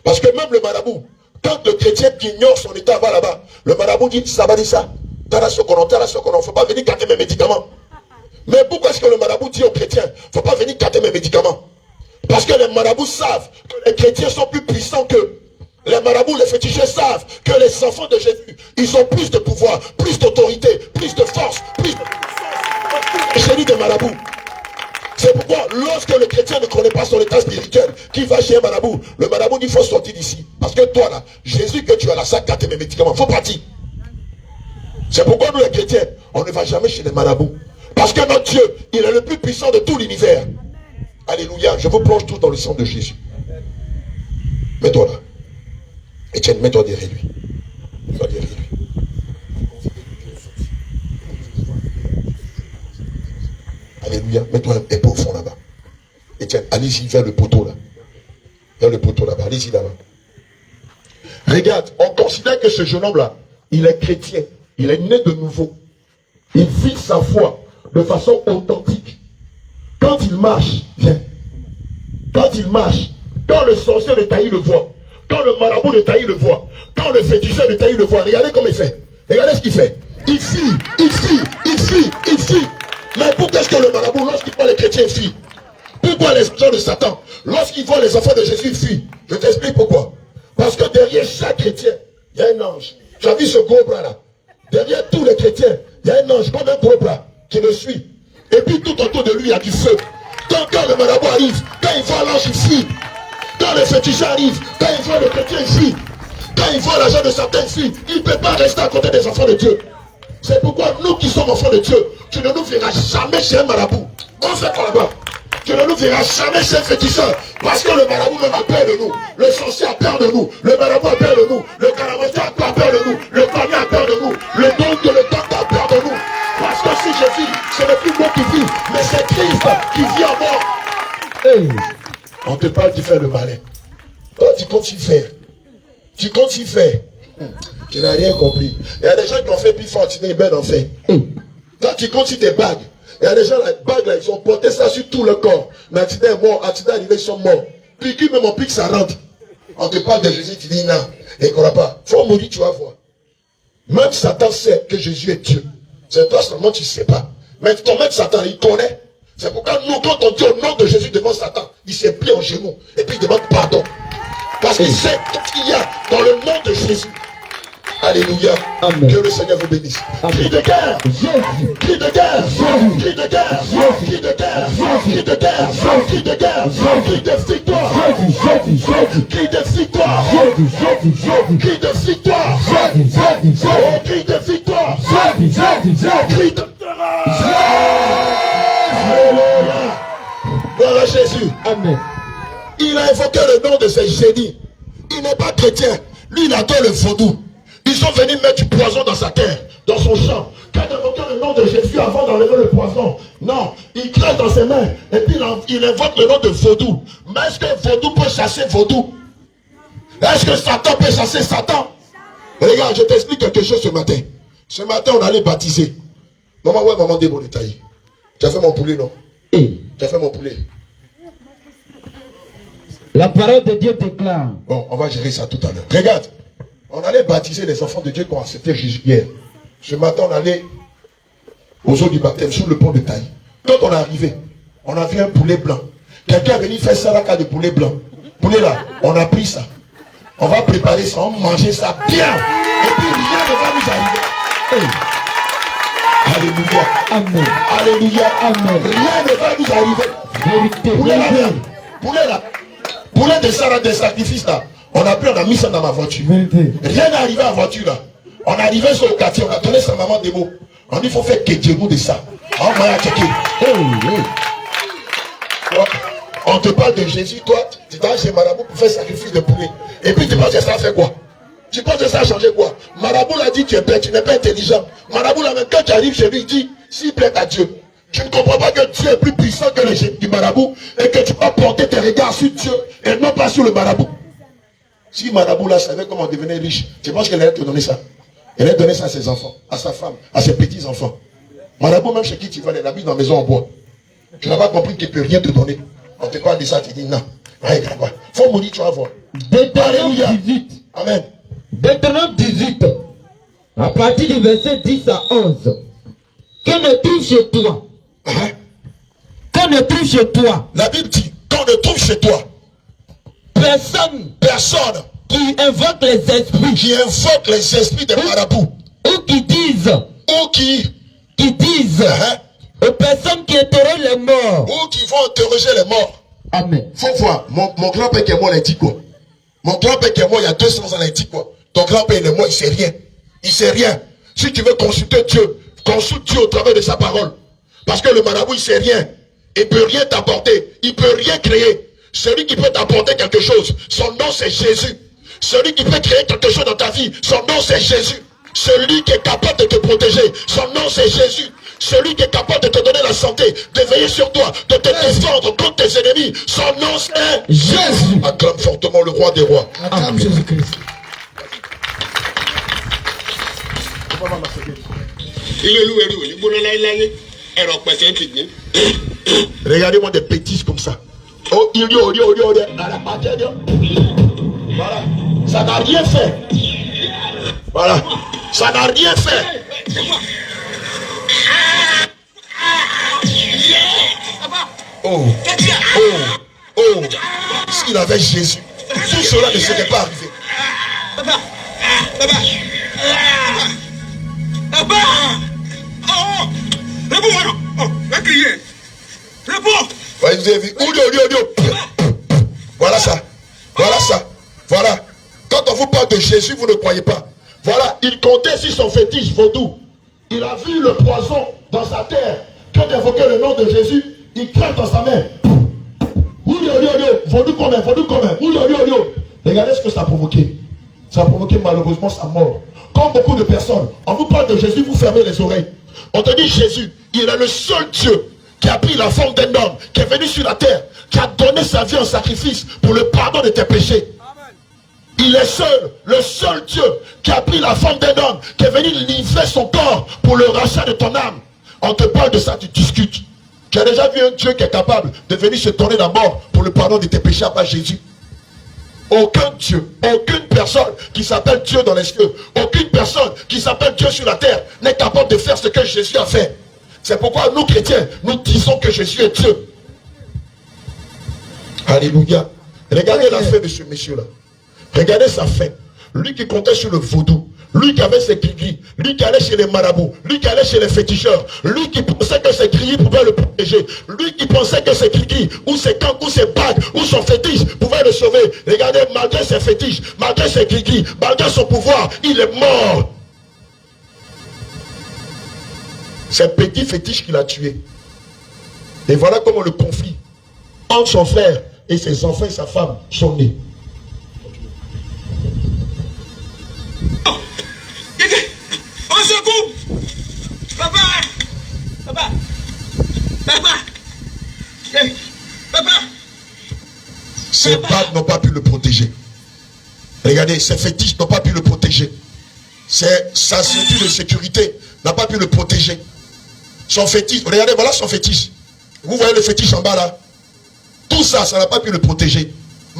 Parce que même le marabout, quand le chrétien ignore son état là-bas, le marabout dit, ça va dire ça. T'as ce qu'on a, il ne faut pas venir gâter mes médicaments. Mais pourquoi est-ce que le marabout dit aux chrétiens, il ne faut pas venir gâter mes médicaments? Parce que les marabouts savent que les chrétiens sont plus puissants qu'eux. Les marabouts, les féticheurs savent que les enfants de Jésus, ils ont plus de pouvoir, plus d'autorité, plus de force, plus de puissance. J'ai dit des marabouts. C'est pourquoi lorsque le chrétien ne connaît pas son état spirituel, qui va chez un marabout, le marabout dit il faut sortir d'ici. Parce que toi là, Jésus que tu as là, ça gâte mes médicaments, il faut partir. C'est pourquoi nous les chrétiens, on ne va jamais chez les marabouts. Parce que notre Dieu, il est le plus puissant de tout l'univers. Alléluia, je vous plonge tout dans le sang de Jésus. Mets-toi là. Etienne, mets-toi derrière lui. Mets-toi derrière lui. Alléluia, mets-toi un peu au fond là-bas. Etienne, allez-y vers le poteau là. Vers le poteau là-bas, allez-y là-bas. Regarde, on considère que ce jeune homme-là, il est chrétien. Il est né de nouveau. Il vit sa foi de façon authentique. Quand il marche, viens. Quand il marche, quand le sorcier de Taï le voit, quand le marabout de Taï le voit, quand le féticheur de Taï le voit, regardez comment il fait. Regardez ce qu'il fait. Il fuit, il fuit, il fuit, il fuit. Mais pourquoi est-ce que le marabout, lorsqu'il voit les chrétiens, fuit? Pourquoi les gens de Satan, lorsqu'ils voient les enfants de Jésus, fuient? Je t'explique pourquoi. Parce que derrière chaque chrétien, il y a un ange. Tu as vu ce gros bras là? Derrière tous les chrétiens, il y a un ange comme un gros bras qui le suit. Et puis tout autour de lui, il y a du feu. Quand le marabout arrive, quand il voit l'ange, il fuit. Quand le féticheur arrive, quand il voit le chrétien, il fuit. Quand il voit l'agent de Satan, il fuit. Il ne peut pas rester à côté des enfants de Dieu. C'est pourquoi nous qui sommes enfants de Dieu, tu ne nous verras jamais chez un marabout. On fait quoi là-bas? Tu ne nous verras jamais chez un féticheur. Parce que le marabout même a peur de nous. Le sorcier a peur de nous. Le marabout a peur de nous. Le caravancier a peur de nous. Le cornier a peur de nous. Le docteur a peur de nous. Parce que si je vis, ce n'est plus moi qui vis, mais c'est Christ qui vit en moi. Hey. On te parle de faire le malin. Toi, tu comptes y faire. Tu comptes y faire. Tu n'as rien compris. Il y a des gens qui ont fait plus fort, tu n'es bien en fait. Toi, tu comptes sur tes bagues. Il y a des gens, les bagues là, ils ont porté ça sur tout le corps. Mais accident est mort, accident arrivé, ils sont morts. Puis qui même on pique, ça rentre. On te parle de Jésus, tu dis non. Et il ne croit pas. Faut mourir, tu vas voir. Même Satan sait que Jésus est Dieu. C'est toi seulement tu ne sais pas. Mais ton maître Satan, il connaît. C'est pourquoi nous, quand on dit au nom de Jésus devant Satan, il s'est plié en genoux. Et puis il demande pardon. Parce qu'il sait tout ce qu'il y a dans le nom de Jésus. Alléluia. Amen. Que le Seigneur vous bénisse. Cri de guerre. Cri de guerre. Cri de guerre. Cri de guerre. Cri de guerre. Cri de guerre. Cri de victoire. Cri de victoire. Cri de victoire. Cri de victoire. Cri de Alléluia. Gloire à Jésus. Amen. Il a évoqué le nom de ces génies. Il n'est pas chrétien. Lui, il adore le vaudou. Ils sont venus mettre du poison dans sa terre, dans son champ. Quand il invoquait le nom de Jésus avant d'enlever le poison, non, il crée dans ses mains et puis il invoque le nom de vaudou. Mais est-ce que vaudou peut chasser vaudou? Est-ce que Satan peut chasser Satan? Regarde, je t'explique quelque chose ce matin. Ce matin, on allait baptiser. Maman, ouais, maman déboletaï. Tu as fait mon poulet, non? Tu as fait mon poulet. La parole de Dieu déclare. Bon, on va gérer ça tout à l'heure. Regarde. On allait baptiser les enfants de Dieu qui ont accepté Jésus hier. Ce matin, on allait aux eaux du baptême sur le pont de Taï. Quand on est arrivé, on a vu un poulet blanc. Quelqu'un est venu faire salaka de poulet blanc. Poulet là, on a pris ça. On va préparer ça, on va manger ça bien. Et puis rien ne va nous arriver. Hey. Alléluia. Amen. Alléluia. Amen. Rien ne va nous arriver. Vérité. Poulet là, poulet là. Poulet de Sarah, des sacrifices là. On a pris, on a mis ça dans ma voiture. Rien n'est arrivé à la voiture là. On est arrivé sur le quartier, on a donné sa maman des mots. On dit, il faut faire Kedjemou de ça. On va checker. On te parle de Jésus, toi, tu t'as chez Marabout pour faire sacrifice de poulet. Et puis tu penses que ça a fait quoi? Tu penses que ça a changé quoi? Marabout l'a dit, tu es bête, tu n'es pas intelligent. Marabout l'a même, quand tu arrives chez lui, il dit, s'il plaît à Dieu. Tu ne comprends pas que Dieu est plus puissant que le génie du marabout et que tu vas porter tes regards sur Dieu et non pas sur le marabout. Si Marabout là savait comment devenir riche, tu penses qu'elle allait te donner ça? Elle allait donner ça à ses enfants, à sa femme, à ses petits-enfants. Marabout, même chez qui tu vas, il habite dans la maison en bois. Tu n'as pas compris qu'il ne peut rien te donner. On te parle de ça, tu dis non. Faut mourir, tu vas voir. Deutéronome 18. Amen. Deutéronome 18. À partir du verset 10 à 11. Qu'on ne trouve chez toi. Qu'on ne trouve chez toi. La Bible dit, qu'on ne trouve chez toi Personne qui invoque les esprits des marabouts. Ou qui disent. Ou qui disent. Aux personnes qui interrogent les morts. Ou qui vont interroger les morts. Amen. Faut voir, mon grand-père qui est mort, il a dit quoi? Mon grand-père qui est mort il y a 200 ans, il a dit quoi? Ton grand-père il est mort, il sait rien. Il sait rien. Si tu veux consulter Dieu, consulte Dieu au travers de sa parole. Parce que le marabout, il sait rien. Il ne peut rien t'apporter. Il ne peut rien créer. Celui qui peut t'apporter quelque chose, son nom c'est Jésus. Celui qui peut créer quelque chose dans ta vie, son nom c'est Jésus. Celui qui est capable de te protéger, son nom c'est Jésus. Celui qui est capable de te donner la santé, de veiller sur toi, de te défendre contre tes ennemis, son nom c'est Jésus. Acclame fortement le roi des rois. Acclame Jésus-Christ. Regardez-moi des bêtises comme ça. Oh, voilà. Ça n'a rien fait. Voilà. Ça n'a rien fait. Oh. S'il avait Jésus, tout cela ne serait pas arrivé. Vous avez vu? Voilà ça. Voilà ça. Voilà. Quand on vous parle de Jésus, vous ne croyez pas. Voilà. Il comptait sur son fétiche vaudou. Il a vu le poison dans sa terre. Quand il invoquait le nom de Jésus, il craque dans sa main. Vaudou combien? Regardez ce que ça a provoqué. Ça a provoqué malheureusement sa mort. Comme beaucoup de personnes, on vous parle de Jésus, vous fermez les oreilles. On te dit Jésus, il est le seul Dieu qui a pris la forme d'un homme, qui est venu sur la terre, qui a donné sa vie en sacrifice pour le pardon de tes péchés. Il est seul, le seul Dieu qui a pris la forme d'un homme, qui est venu livrer son corps pour le rachat de ton âme. On te parle de ça, tu discutes. Tu as déjà vu un Dieu qui est capable de venir se donner la mort pour le pardon de tes péchés à part Jésus? Aucun Dieu, aucune personne qui s'appelle Dieu dans les cieux, aucune personne qui s'appelle Dieu sur la terre n'est capable de faire ce que Jésus a fait. C'est pourquoi nous chrétiens, nous disons que Jésus est Dieu. Alléluia. Regardez la fin de ce monsieur-là. Regardez sa fin. Lui qui comptait sur le vaudou, lui qui avait ses gris-gris, lui qui allait chez les marabouts, lui qui allait chez les féticheurs, lui qui pensait que ses gris pouvaient le protéger, lui qui pensait que ses gris-gris, ou ses canques, ou ses bagues, ou son fétiche pouvaient le sauver. Regardez, malgré ses fétiches, malgré ses gris-gris, malgré son pouvoir, il est mort. C'est un petit fétiche qui l'a tué. Et voilà comment le conflit entre son frère et ses enfants et sa femme sont nés. Au secours! Papa! Ses bagues n'ont pas pu le protéger. Regardez, ses fétiches n'ont pas pu le protéger. Sa ceinture de sécurité n'a pas pu le protéger. Son fétiche, regardez, voilà son fétiche. Vous voyez le fétiche en bas là? Tout ça, ça n'a pas pu le protéger.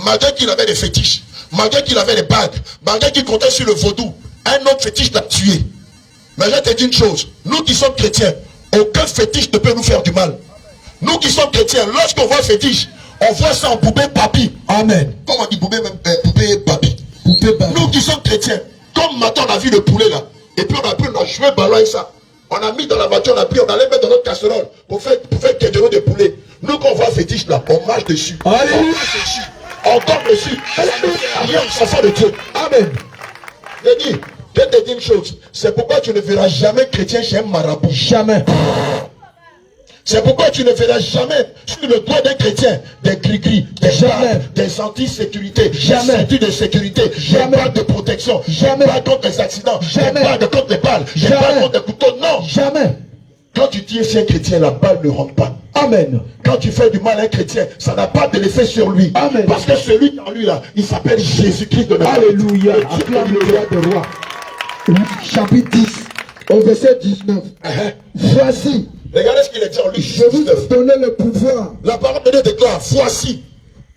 Malgré qu'il avait des fétiches, malgré qu'il avait des bagues, malgré qu'il comptait sur le vaudou, un autre fétiche l'a tué. Mais je te dis une chose, nous qui sommes chrétiens, aucun fétiche ne peut nous faire du mal. Nous qui sommes chrétiens, lorsqu'on voit fétiche, on voit ça en poupée papi. Amen. Comment on dit poupée papi? Nous qui sommes chrétiens, comme maintenant on a vu le poulet là, et puis on a joué ballon avec ça. On a mis dans la voiture, on a pris, on allait mettre dans notre casserole pour faire quelques de poulet. Nous quand on voit fétiche là, on marche dessus. Alléluia. encore reçu alliance enfant de Dieu. Amen. Je te dis une chose. C'est pourquoi tu ne verras jamais chrétien chez un marabout. Jamais. C'est pourquoi tu ne verras jamais sur le doigt d'un chrétien des gris-gris, des jamais, des anti-sécurité, des ceintures de sécurité, des balles de protection, des balles contre les accidents, des balles contre les balles, des balles contre les couteaux. Non. Jamais. Quand tu dis c'est un chrétien, la balle ne rentre pas. Amen. Quand tu fais du mal à un chrétien, ça n'a pas de l'effet sur lui. Amen. Parce que celui qui est en lui là, il s'appelle Jésus-Christ de Nazareth. Alléluia. Acclame le roi des rois. Chapitre 10, au verset 19. Voici. Regardez ce qu'il a dit en lui. Je vous ai donné le pouvoir. La parole de Dieu déclare, voici.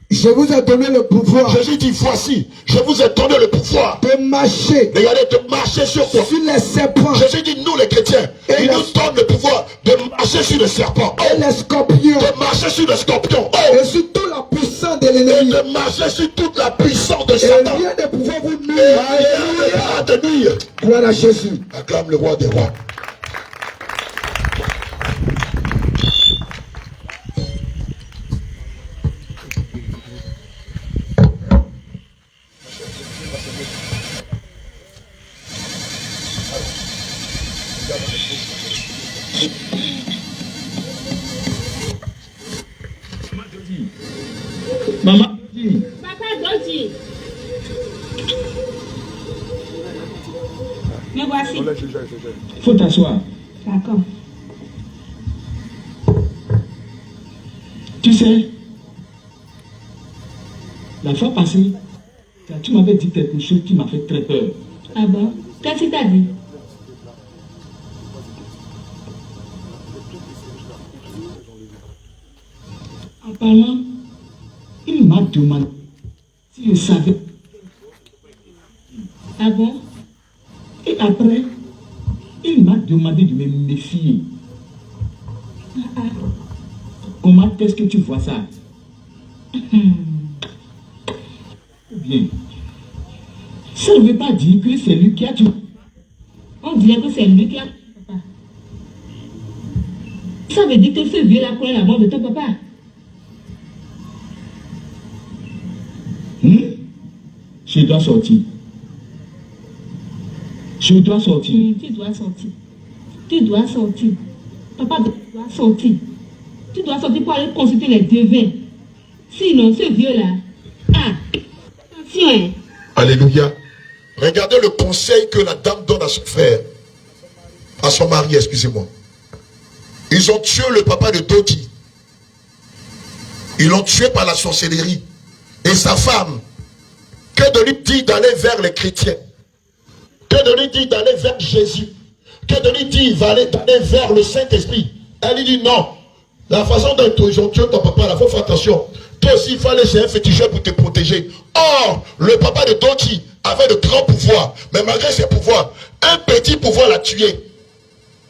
Je vous ai donné le pouvoir. Jésus dit, voici. Je vous ai donné le pouvoir. De marcher. Regardez, de marcher sur quoi? Sur les serpents. Jésus dit, nous les chrétiens, il nous donne le pouvoir de marcher sur les serpents. Et les scorpions. De marcher sur les scorpions. Et sur toute la puissance de l'ennemi. Et de marcher sur toute la puissance de Satan. Et rien ne pouvoir vous nuire. Et rien de nuire. Gloire à Jésus. Acclame le roi des rois. Maman dit. Papa Dodi. Me voici. Faut t'asseoir. D'accord. Tu sais, la fois passée, tu m'avais dit quelque chose qui m'a fait très peur. Ah bon? Qu'est-ce que tu as dit? En parlant, il m'a demandé si je savais. Ah bon? Et après, il m'a demandé de me méfier. Comment est-ce que tu vois ça? Ou bien, ça ne veut pas dire que c'est lui qui a tué. On dirait que c'est lui qui a tué papa. Ça veut dire que ce vieux là connaît la mort de ton papa. Je dois sortir. Je dois sortir. Tu dois sortir. Tu dois sortir. Papa doit sortir. Tu dois sortir pour aller consulter les devins. Sinon, ce vieux-là... Ah, attention. Alléluia. Regardez le conseil que la dame donne à son frère. À son mari, excusez-moi. Ils ont tué le papa de Dodi. Ils l'ont tué par la sorcellerie. Et sa femme, que de lui dire d'aller vers les chrétiens, que de lui dire d'aller vers Jésus, que de lui dire d'aller vers le Saint-Esprit. Elle lui dit non. La façon dont ils ont tué ton papa, il faut faire attention. Toi aussi, il fallait chez un féticheur pour te protéger. Or, le papa de Dodi avait de grands pouvoirs. Mais malgré ses pouvoirs, un petit pouvoir l'a tué.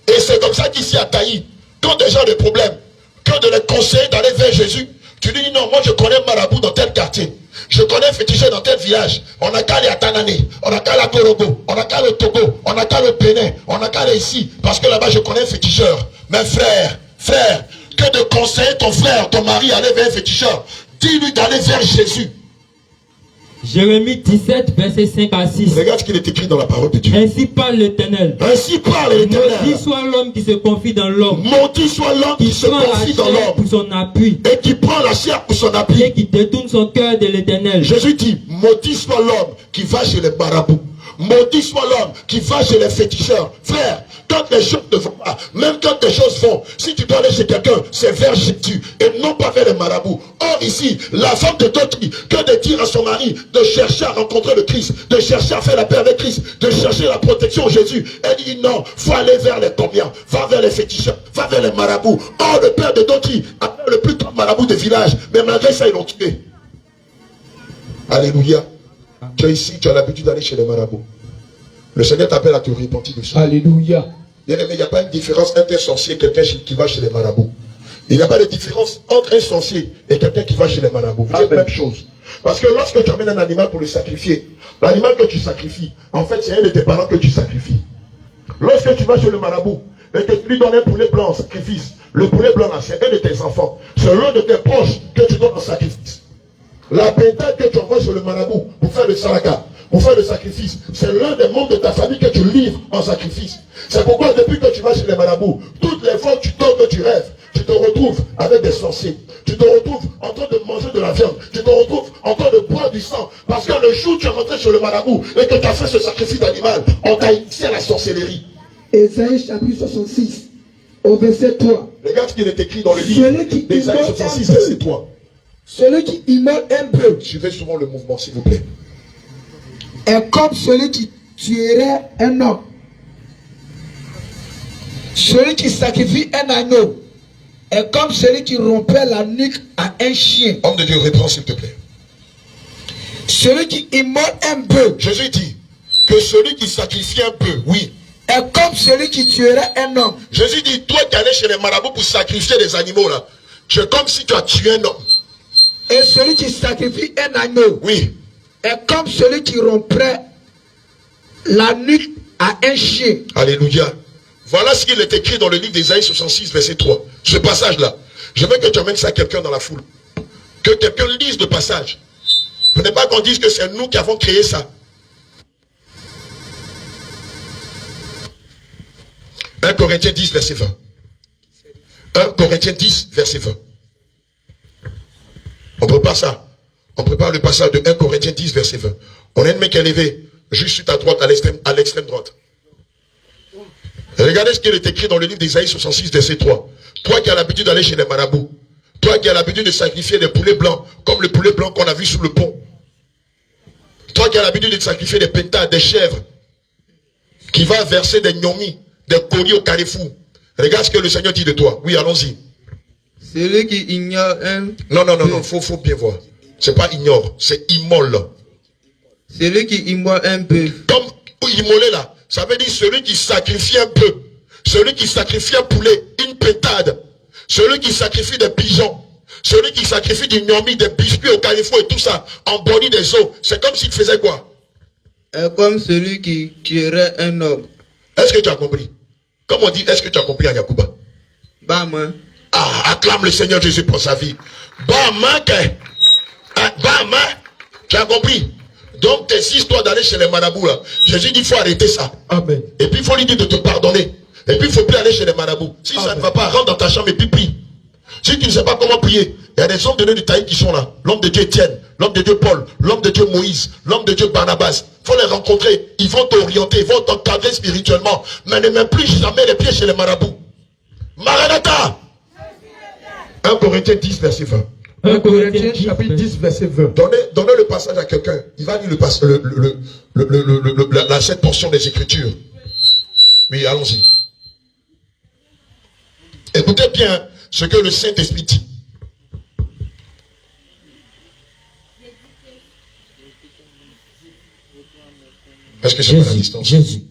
Et c'est comme ça qu'ici à Taï, quand des gens ont des problèmes, que de les conseiller d'aller vers Jésus, tu dis non, moi je connais un marabout dans tel quartier. Je connais un féticheur dans tel village. On n'a qu'à aller à Tanane, on n'a qu'à aller à Gorogo, on n'a qu'à aller au Togo, on n'a qu'à aller au Bénin, on n'a qu'à aller ici. Parce que là-bas je connais un féticheur. Mais frère, que de conseiller ton frère, ton mari, aller vers un féticheur. Dis-lui d'aller vers Jésus. Jérémie 17, verset 5 à 6. Regarde ce qu'il est écrit dans la parole de Dieu. Ainsi parle l'Éternel. Ainsi parle l'Éternel. Maudit soit l'homme qui se confie dans l'homme. Maudit soit l'homme qui se confie dans l'homme. Pour son appui. Et qui prend la chair pour son appui. Et qui détourne son cœur de l'Éternel. Jésus dit, maudit soit l'homme qui va chez les marabouts. Maudit soit l'homme qui va chez les féticheurs. Frère, quand les choses ne vont pas, même quand les choses vont, si tu dois aller chez quelqu'un, c'est vers Jésus et non pas vers les marabouts. Or ici, la femme de Dodi, que de dire à son mari de chercher à rencontrer le Christ, de chercher à faire la paix avec Christ, de chercher la protection en Jésus. Elle dit non, faut aller vers les combien, va vers les féticheurs, va vers les marabouts. Or le père de Dodi avait le plus grand marabout de village, mais malgré ça ils l'ont tué. Alléluia. Tu es ici, tu as l'habitude d'aller chez les marabouts. Le Seigneur t'appelle à te repentir de ça. Alléluia. Bien aimé, il n'y a pas une différence entre un sorcier et quelqu'un qui va chez les marabouts. Il n'y a pas de différence entre un sorcier et quelqu'un qui va chez les marabouts. C'est la même chose. Parce que lorsque tu amènes un animal pour le sacrifier, l'animal que tu sacrifies, en fait, c'est un de tes parents que tu sacrifies. Lorsque tu vas chez le marabout et que tu lui donnes un poulet blanc en sacrifice, le poulet blanc là, c'est un de tes enfants. C'est l'un de tes proches que tu donnes en sacrifice. La pentade que tu envoies sur le marabout pour faire le saraka, pour faire le sacrifice, c'est l'un des membres de ta famille que tu livres en sacrifice. C'est pourquoi depuis que tu vas chez les marabouts, toutes les fois que tu dors, que tu rêves, tu te retrouves avec des sorciers. Tu te retrouves en train de manger de la viande. Tu te retrouves en train de boire du sang. Parce que le jour où tu es rentré chez le marabout et que tu as fait ce sacrifice d'animal, on t'a initié à la sorcellerie. Ésaïe chapitre 66, au verset 3. Regarde ce qu'il est écrit dans le livre d'Ésaïe 66, verset 3. Celui qui immole un peu Suivez souvent le mouvement, s'il vous plaît. est comme celui qui tuerait un homme. Celui qui sacrifie un agneau est comme celui qui rompait la nuque à un chien. Homme de Dieu, reprends s'il te plaît. Celui qui immole un peu Jésus dit que celui qui sacrifie un peu, oui. est comme celui qui tuerait un homme. Jésus dit, toi qui allais chez les marabouts pour sacrifier des animaux là, c'est comme si tu as tué un homme. Et celui qui sacrifie un agneau Oui. est comme celui qui romprait la nuque à un chien. Alléluia. Voilà ce qu'il est écrit dans le livre d'Ésaïe 66, verset 3. Ce passage-là. Je veux que tu amènes ça à quelqu'un dans la foule. Que quelqu'un lise le passage. Ce n'est pas qu'on dise que c'est nous qui avons créé ça. 1 Corinthiens 10, verset 20. 1 Corinthiens 10, verset 20. On prépare ça. On prépare le passage de 1 Corinthiens 10, verset 20. On a une main qui est levée, juste sur ta droite, à l'extrême droite. Regardez ce qui est écrit dans le livre d'Ésaïe 66, verset 3. Toi qui as l'habitude d'aller chez les marabouts, toi qui as l'habitude de sacrifier des poulets blancs, comme le poulet blanc qu'on a vu sous le pont. Toi qui as l'habitude de sacrifier des pentades, des chèvres, qui va verser des gnomis, des colis au carrefour. Regarde ce que le Seigneur dit de toi. Oui, allons-y. Celui qui ignore un... Non, faut bien voir. C'est pas ignore, c'est immole. Celui qui immole un peu. Comme immoler là, ça veut dire celui qui sacrifie un peu. Celui qui sacrifie un poulet, une pétade. Celui qui sacrifie des pigeons. Celui qui sacrifie du gnomi, des biscuits au carrefour et tout ça, en bonnie des eaux. C'est comme s'il faisait quoi? Comme celui qui tuerait un homme. Est-ce que tu as compris? Comme on dit, est-ce que tu as compris à Yacouba? Bama. Ah, acclame le Seigneur Jésus pour sa vie. Bama, tu as compris? Donc tes histoires d'aller chez les marabouts là, Jésus dit il faut arrêter ça. Amen. Et puis il faut lui dire de te pardonner. Et puis il ne faut plus aller chez les marabouts. Si ça ne va pas, rentre dans ta chambre et puis prie. Si tu ne sais pas comment prier, il y a des hommes de Dieu du Taï qui sont là. L'homme de Dieu Étienne, l'homme de Dieu Paul, l'homme de Dieu Moïse, l'homme de Dieu Barnabas. Il faut les rencontrer. Ils vont t'orienter, ils vont t'encadrer spirituellement. Mais ne mets plus jamais les pieds chez les marabouts. Maranatha! 1 Corinthiens 10, verset 20. 1 Corinthiens chapitre 10, verset 20. Donnez le passage à quelqu'un. Il va lire cette portion des Écritures. Oui, allons-y. Écoutez bien ce que le Saint-Esprit dit. Est-ce que c'est pas la distance? Jésus.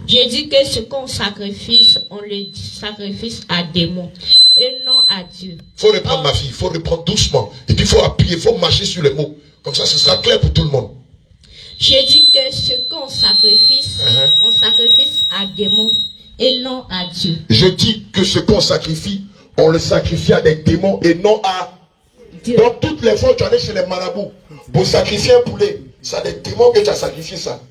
J'ai dit que ce qu'on sacrifie, on le sacrifice à démons et non à Dieu. Il faut reprendre ma fille, il faut reprendre doucement. Et puis il faut appuyer, il faut marcher sur les mots. Comme ça, ce sera clair pour tout le monde. J'ai dit que ce qu'on sacrifie, on sacrifie à démons et non à Dieu. Je dis que ce qu'on sacrifie, on le sacrifie à des démons et non à Dieu. Donc toutes les fois que tu allais chez les marabouts pour sacrifier un poulet, c'est à des démons que tu as sacrifié ça.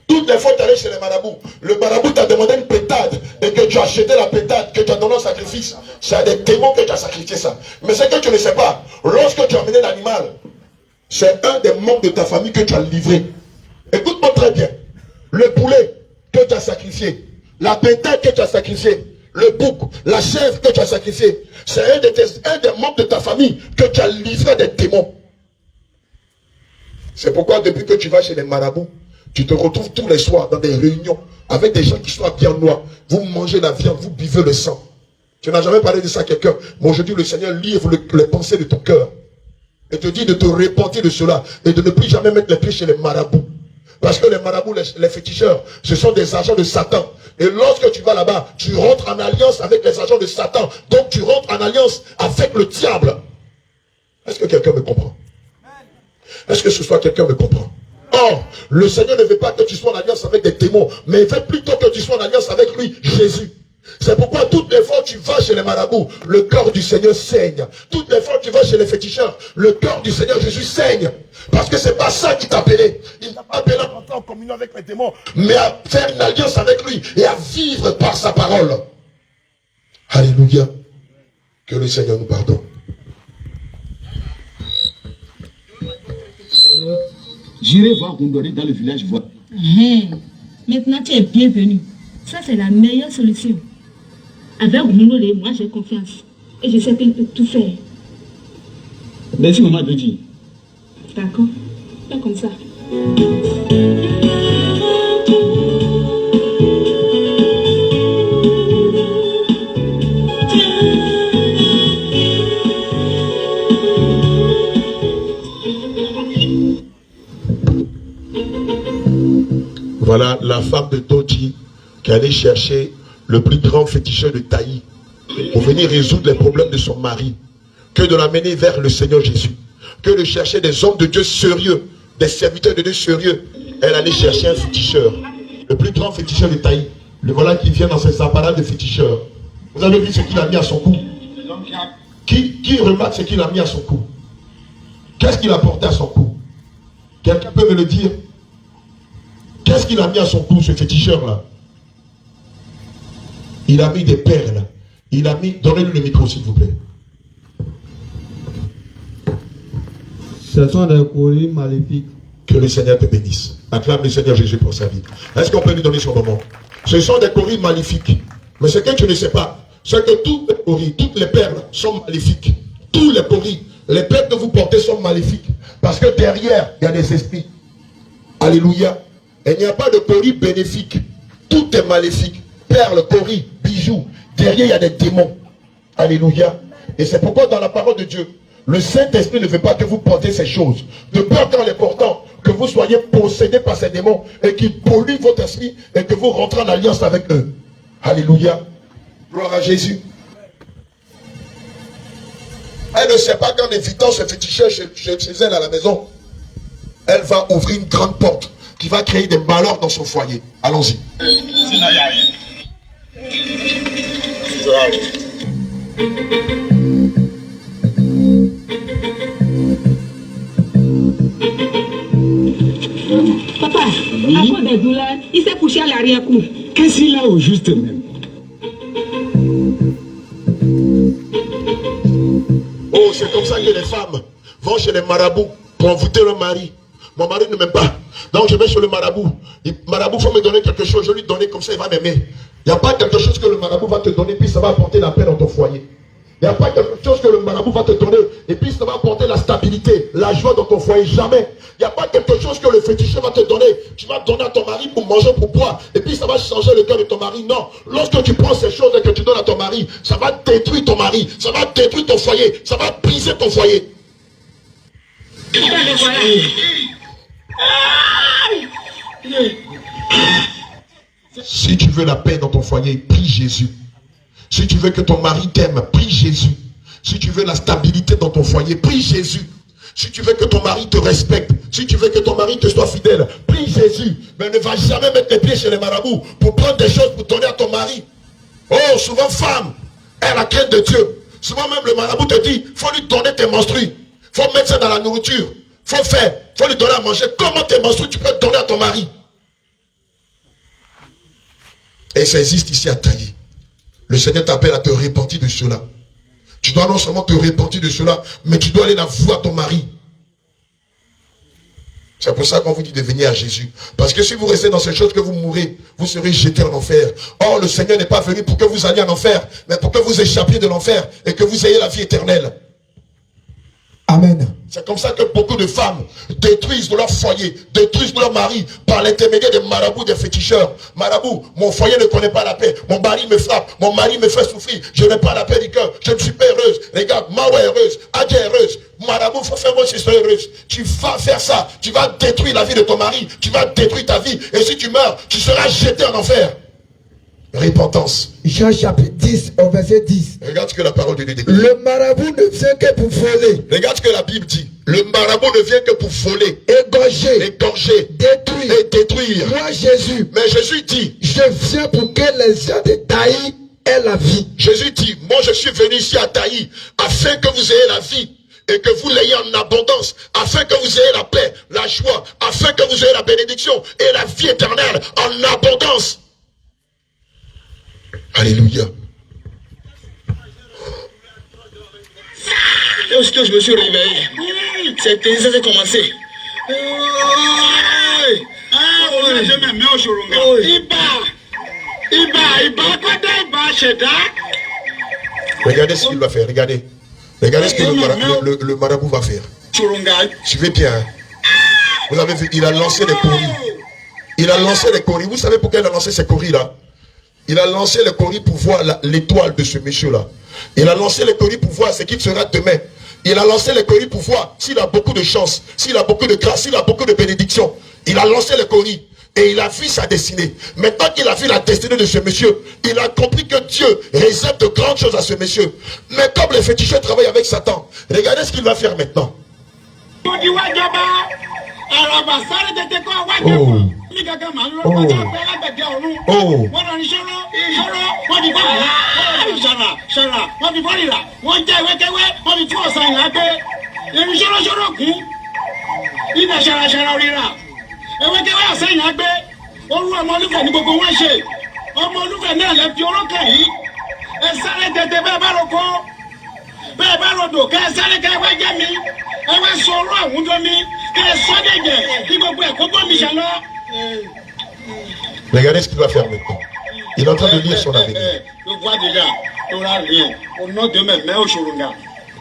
Toutes les fois que tu allais chez les marabouts, le marabout t'a demandé une pétade et que tu as acheté la pétade, que tu as donné en sacrifice. C'est à des démons que tu as sacrifié ça. Mais c'est que tu ne sais pas. Lorsque tu as amené l'animal, c'est un des membres de ta famille que tu as livré. Écoute-moi très bien. Le poulet que tu as sacrifié, la pétade que tu as sacrifié, le bouc, la chèvre que tu as sacrifié, c'est un des membres de ta famille que tu as livré à des démons. C'est pourquoi depuis que tu vas chez les marabouts, tu te retrouves tous les soirs dans des réunions avec des gens qui sont habillés en noir. Vous mangez la viande, vous buvez le sang. Tu n'as jamais parlé de ça à quelqu'un. Mais aujourd'hui, le Seigneur livre les pensées de ton cœur. Et te dit de te repentir de cela. Et de ne plus jamais mettre les pieds chez les marabouts. Parce que les marabouts, les féticheurs, ce sont des agents de Satan. Et lorsque tu vas là-bas, tu rentres en alliance avec les agents de Satan. Donc tu rentres en alliance avec le diable. Est-ce que quelqu'un me comprend? Est-ce que ce soir quelqu'un me comprend? Or, le Seigneur ne veut pas que tu sois en alliance avec des démons, mais il veut plutôt que tu sois en alliance avec lui, Jésus. C'est pourquoi toutes les fois que tu vas chez les marabouts, le corps du Seigneur saigne. Toutes les fois que tu vas chez les féticheurs, le corps du Seigneur Jésus saigne. Parce que c'est pas ça qui t'a appelé. Il t'a appelé à rentrer en communion avec les démons, mais à faire une alliance avec lui et à vivre par sa parole. Alléluia. Que le Seigneur nous pardonne. J'irai voir Gondoré dans le village voisin. Maintenant, tu es bienvenu. Ça, c'est la meilleure solution. Avec Gondoré, moi, j'ai confiance. Et je sais qu'il peut tout faire. Merci, maman Dodi. D'accord. Fais comme ça. Voilà la femme de Dodi qui allait chercher le plus grand féticheur de Taï pour venir résoudre les problèmes de son mari, que de l'amener vers le Seigneur Jésus, que de chercher des hommes de Dieu sérieux, des serviteurs de Dieu sérieux. Elle allait chercher un féticheur, le plus grand féticheur de Taï. Le voilà qui vient dans ses appareils de féticheur. Vous avez vu ce qu'il a mis à son cou? Qui remarque ce qu'il a mis à son cou? Qu'est-ce qu'il a porté à son cou? Quelqu'un peut me le dire? Qu'est-ce qu'il a mis à son cou, ce féticheur-là? Il a mis des perles. Il a mis... Donnez-lui le micro, s'il vous plaît. Ce sont des colis maléfiques. Que le Seigneur te bénisse. Acclame le Seigneur Jésus pour sa vie. Est-ce qu'on peut lui donner son moment? Ce sont des colis maléfiques. Mais ce que tu ne sais pas, c'est que toutes les colis, toutes les perles sont maléfiques. Tous les colis, les perles que vous portez sont maléfiques. Parce que derrière, il y a des esprits. Alléluia. Et il n'y a pas de colis bénéfique. Tout est maléfique. Perles, coris, bijoux. Derrière, il y a des démons. Alléluia. Et c'est pourquoi dans la parole de Dieu, le Saint-Esprit ne veut pas que vous portez ces choses. De peur qu'en les portant, que vous soyez possédés par ces démons et qu'ils polluent votre esprit et que vous rentrez en alliance avec eux. Alléluia. Gloire à Jésus. Elle ne sait pas qu'en évitant ce féticheur chez elle à la maison, elle va ouvrir une grande porte qui va créer des malheurs dans son foyer. Allons-y. Papa, à cause des douleurs, il s'est couché à l'arrière-cour. Qu'est-ce qu'il a au juste même? Oh, c'est comme ça que les femmes vont chez les marabouts pour envoûter leur mari. Mon mari ne m'aime pas. Donc je vais chez le marabout. Le marabout, il faut me donner quelque chose. Je lui donner comme ça, il va m'aimer. Il n'y a pas quelque chose que le marabout va te donner, puis ça va apporter la paix dans ton foyer. Il n'y a pas quelque chose que le marabout va te donner, et puis ça va apporter la stabilité, la joie dans ton foyer. Jamais. Il n'y a pas quelque chose que le féticheur va te donner. Tu vas donner à ton mari pour manger, pour boire, et puis ça va changer le cœur de ton mari. Non. Lorsque tu prends ces choses et que tu donnes à ton mari, ça va détruire ton mari, ça va détruire ton foyer, ça va briser ton foyer. Si tu veux la paix dans ton foyer, prie Jésus. Si tu veux que ton mari t'aime, prie Jésus. Si tu veux la stabilité dans ton foyer, prie Jésus. Si tu veux que ton mari te respecte, si tu veux que ton mari te soit fidèle, prie Jésus. Mais ne va jamais mettre les pieds chez les marabouts pour prendre des choses pour donner à ton mari. Oh, souvent femme, elle a la crainte de Dieu. Souvent même le marabout te dit, faut lui donner tes menstrues. Faut mettre ça dans la nourriture. Faut faire, faut lui donner à manger. Comment tes menstrues tu peux donner à ton mari? Et ça existe ici à Taï. Le Seigneur t'appelle à te repentir de cela. Tu dois non seulement te repentir de cela, mais tu dois aller la voir ton mari. C'est pour ça qu'on vous dit de venir à Jésus. Parce que si vous restez dans ces choses que vous mourrez, vous serez jetés en enfer. Or, le Seigneur n'est pas venu pour que vous alliez en enfer, mais pour que vous échappiez de l'enfer et que vous ayez la vie éternelle. Amen. C'est comme ça que beaucoup de femmes détruisent leur foyer, détruisent leur mari par l'intermédiaire des marabouts, des féticheurs. Marabout, mon foyer ne connaît pas la paix. Mon mari me frappe, mon mari me fait souffrir. Je n'ai pas la paix du cœur. Je ne suis pas heureuse. Regarde, Mawa est heureuse, Adja est heureuse. Marabout, faut faire moi si je suis heureuse. Tu vas faire ça. Tu vas détruire la vie de ton mari. Tu vas détruire ta vie. Et si tu meurs, tu seras jeté en enfer. Repentance. Jean chapitre 10 au verset 10. Regarde ce que la parole de Dieu dit. Le marabout ne vient que pour voler. Regarde ce que la Bible dit. Le marabout ne vient que pour voler, égorger, détruire. Moi Jésus. Mais Jésus dit, je viens pour que les gens de Taï est la vie. Jésus dit, moi je suis venu ici à Taï, afin que vous ayez la vie, et que vous l'ayez en abondance, afin que vous ayez la paix, la joie, afin que vous ayez la bénédiction, et la vie éternelle en abondance. Alléluia. Lorsque je me suis réveillé, c'était ça s'est commencé. Regardez ce qu'il va faire, regardez. Regardez ce que le marabout va faire. Suivez bien. Hein. Vous avez vu, il a lancé des courriers. Il a lancé des courriers. Vous savez pourquoi il a lancé ces courriers-là? Il a lancé les courriers pour voir l'étoile de ce monsieur-là. Il a lancé les courriers pour voir ce qu'il sera demain. Il a lancé les courriers pour voir s'il a beaucoup de chance, s'il a beaucoup de grâce, s'il a beaucoup de bénédictions. Il a lancé les courriers. Et il a vu sa destinée. Maintenant qu'il a vu la destinée de ce monsieur, il a compris que Dieu réserve de grandes choses à ce monsieur. Mais comme les féticheurs travaillent avec Satan, regardez ce qu'il va faire maintenant. Oh. Regardez ce qu'il va faire maintenant. Il est en train de lire son avenir.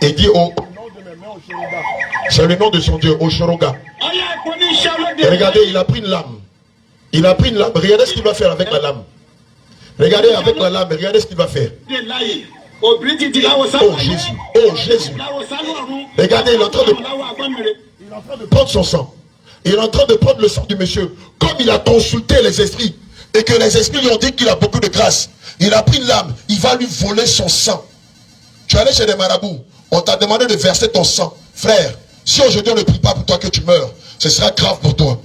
Et dit c'est le nom de son Dieu, Oshoronga. Et regardez, il a pris une lame. Il a pris une lame. Regardez ce qu'il va faire avec la lame. Regardez avec la lame, regardez ce qu'il va faire. Oh Jésus, oh Jésus. Regardez, il est en train de prendre son sang. Il est en train de prendre le sang du monsieur. Comme il a consulté les esprits, et que les esprits lui ont dit qu'il a beaucoup de grâce, il a pris une lame, il va lui voler son sang. Tu es allé chez des marabouts, on t'a demandé de verser ton sang. Frère, si aujourd'hui on ne prie pas pour toi que tu meurs, ce sera grave pour toi.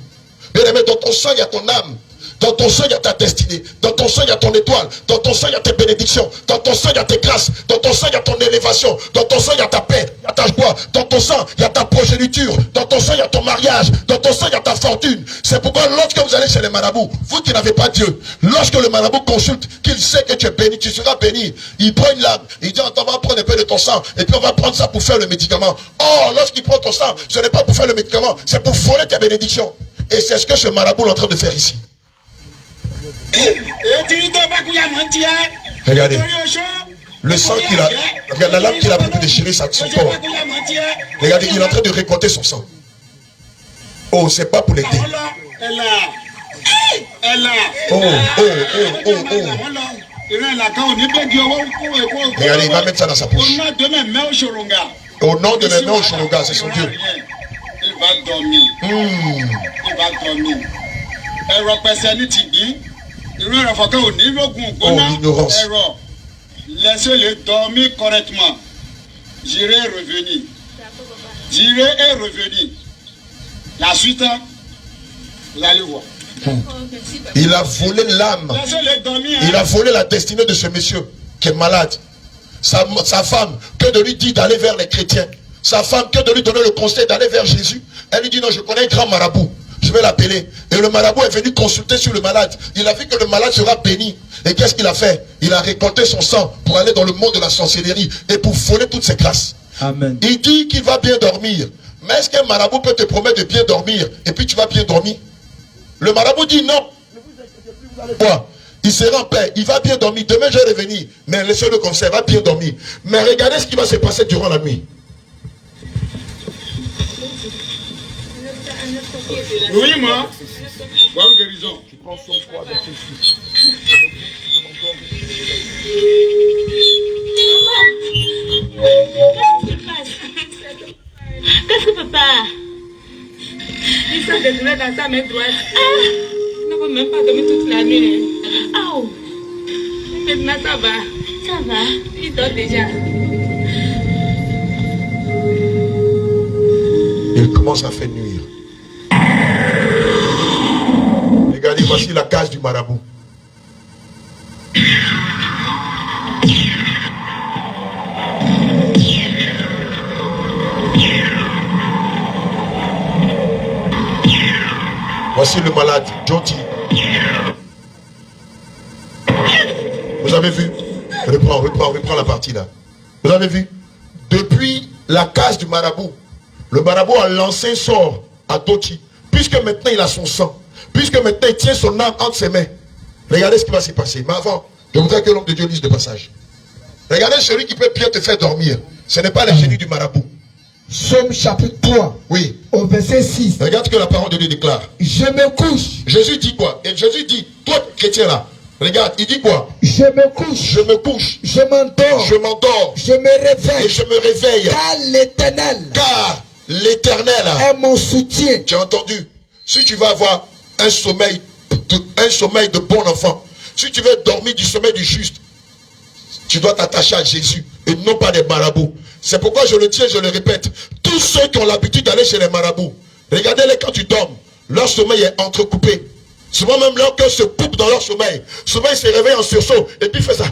Bien aimé, dans ton sang, il y a ton âme. Dans ton sang, il y a ta destinée. Dans ton sang, il y a ton étoile. Dans ton sang, il y a tes bénédictions. Dans ton sang, il y a tes grâces. Dans ton sang, il y a ton élévation. Dans ton sang, il y a ta paix. Il y a ta joie. Dans ton sang, il y a ta progéniture. Dans ton sang, il y a ton mariage. Dans ton sang, il y a ta fortune. C'est pourquoi lorsque vous allez chez les marabouts, vous qui n'avez pas Dieu, lorsque le marabout consulte, qu'il sait que tu es béni, tu seras béni, il prend une lame. Il dit, on va prendre un peu de ton sang. Et puis on va prendre ça pour faire le médicament. Or, lorsqu'il prend ton sang, ce n'est pas pour faire le médicament. C'est pour voler tes bénédictions. Et c'est ce que ce marabout est en train de faire ici. Regardez. Le sang qu'il a, regarde la lame qu'il a pu déchirer son corps. Regardez, il est en train de récolter son sang. Oh, c'est pas pour l'aider. Oh. Regardez, il va mettre ça dans sa poche. Au nom de mes mains au Shoronga, c'est son Dieu. Il va dormir. Il va dormir. Oh, l'ignorance. Laissez-le dormir correctement. J'irai revenir. J'irai et revenir. La suite, vous allez voir. Il a volé l'âme. Il a volé la destinée de ce monsieur qui est malade. Sa femme, que de lui dire d'aller vers les chrétiens. Sa femme, que de lui donner le conseil d'aller vers Jésus. Elle lui dit non, je connais un grand marabout. Je vais l'appeler. Et le marabout est venu consulter sur le malade. Il a vu que le malade sera béni. Et qu'est-ce qu'il a fait? Il a récolté son sang pour aller dans le monde de la sorcellerie et pour voler toutes ses grâces. Amen. Il dit qu'il va bien dormir. Mais est-ce qu'un marabout peut te promettre de bien dormir et puis tu vas bien dormir? Le marabout dit non. Quoi? Il sera en paix. Il va bien dormir. Demain je vais revenir. Mais laissez-le comme ça. Il va bien dormir. Mais regardez ce qui va se passer durant la nuit. Oui, moi. Bonne guérison. Tu prends son poids avec Qu'est-ce que papa? Il s'est détourné dans sa main droite. Il ne peut même pas dormir toute la nuit. Oh. Maintenant ça va. Ça va. Il dort déjà. Il commence à faire nuire. Regardez, voici la cage du marabout. Voici le malade, Joti. Vous avez vu? Reprends la partie là. Vous avez vu? Depuis la case du marabout, le marabout a lancé un sort à Joti. Puisque maintenant il a son sang, puisque maintenant il tient son âme entre ses mains. Regardez ce qui va se passer. Mais avant, je voudrais que l'homme de Dieu lise le passage. Regardez celui qui peut bien te faire dormir. Ce n'est pas le génie du marabout. Somme chapitre 3. Oui. Au verset 6. Regarde ce que la parole de Dieu déclare. Je me couche. Jésus dit quoi? Et Jésus dit, toi chrétien là, regarde, il dit quoi? Je me couche. Je me couche. Je m'endors. Je m'endors. Je me réveille. Et je me réveille. Car l'Éternel est mon soutien. Tu as entendu? Si tu veux avoir un sommeil de bon enfant, si tu veux dormir du sommeil du juste, tu dois t'attacher à Jésus et non pas des marabouts. C'est pourquoi je le dis et je le répète. Tous ceux qui ont l'habitude d'aller chez les marabouts, regardez-les quand tu dors, leur sommeil est entrecoupé. Souvent même leur cœur se coupe dans leur sommeil. Souvent ils se réveillent en sursaut et puis ils font ça.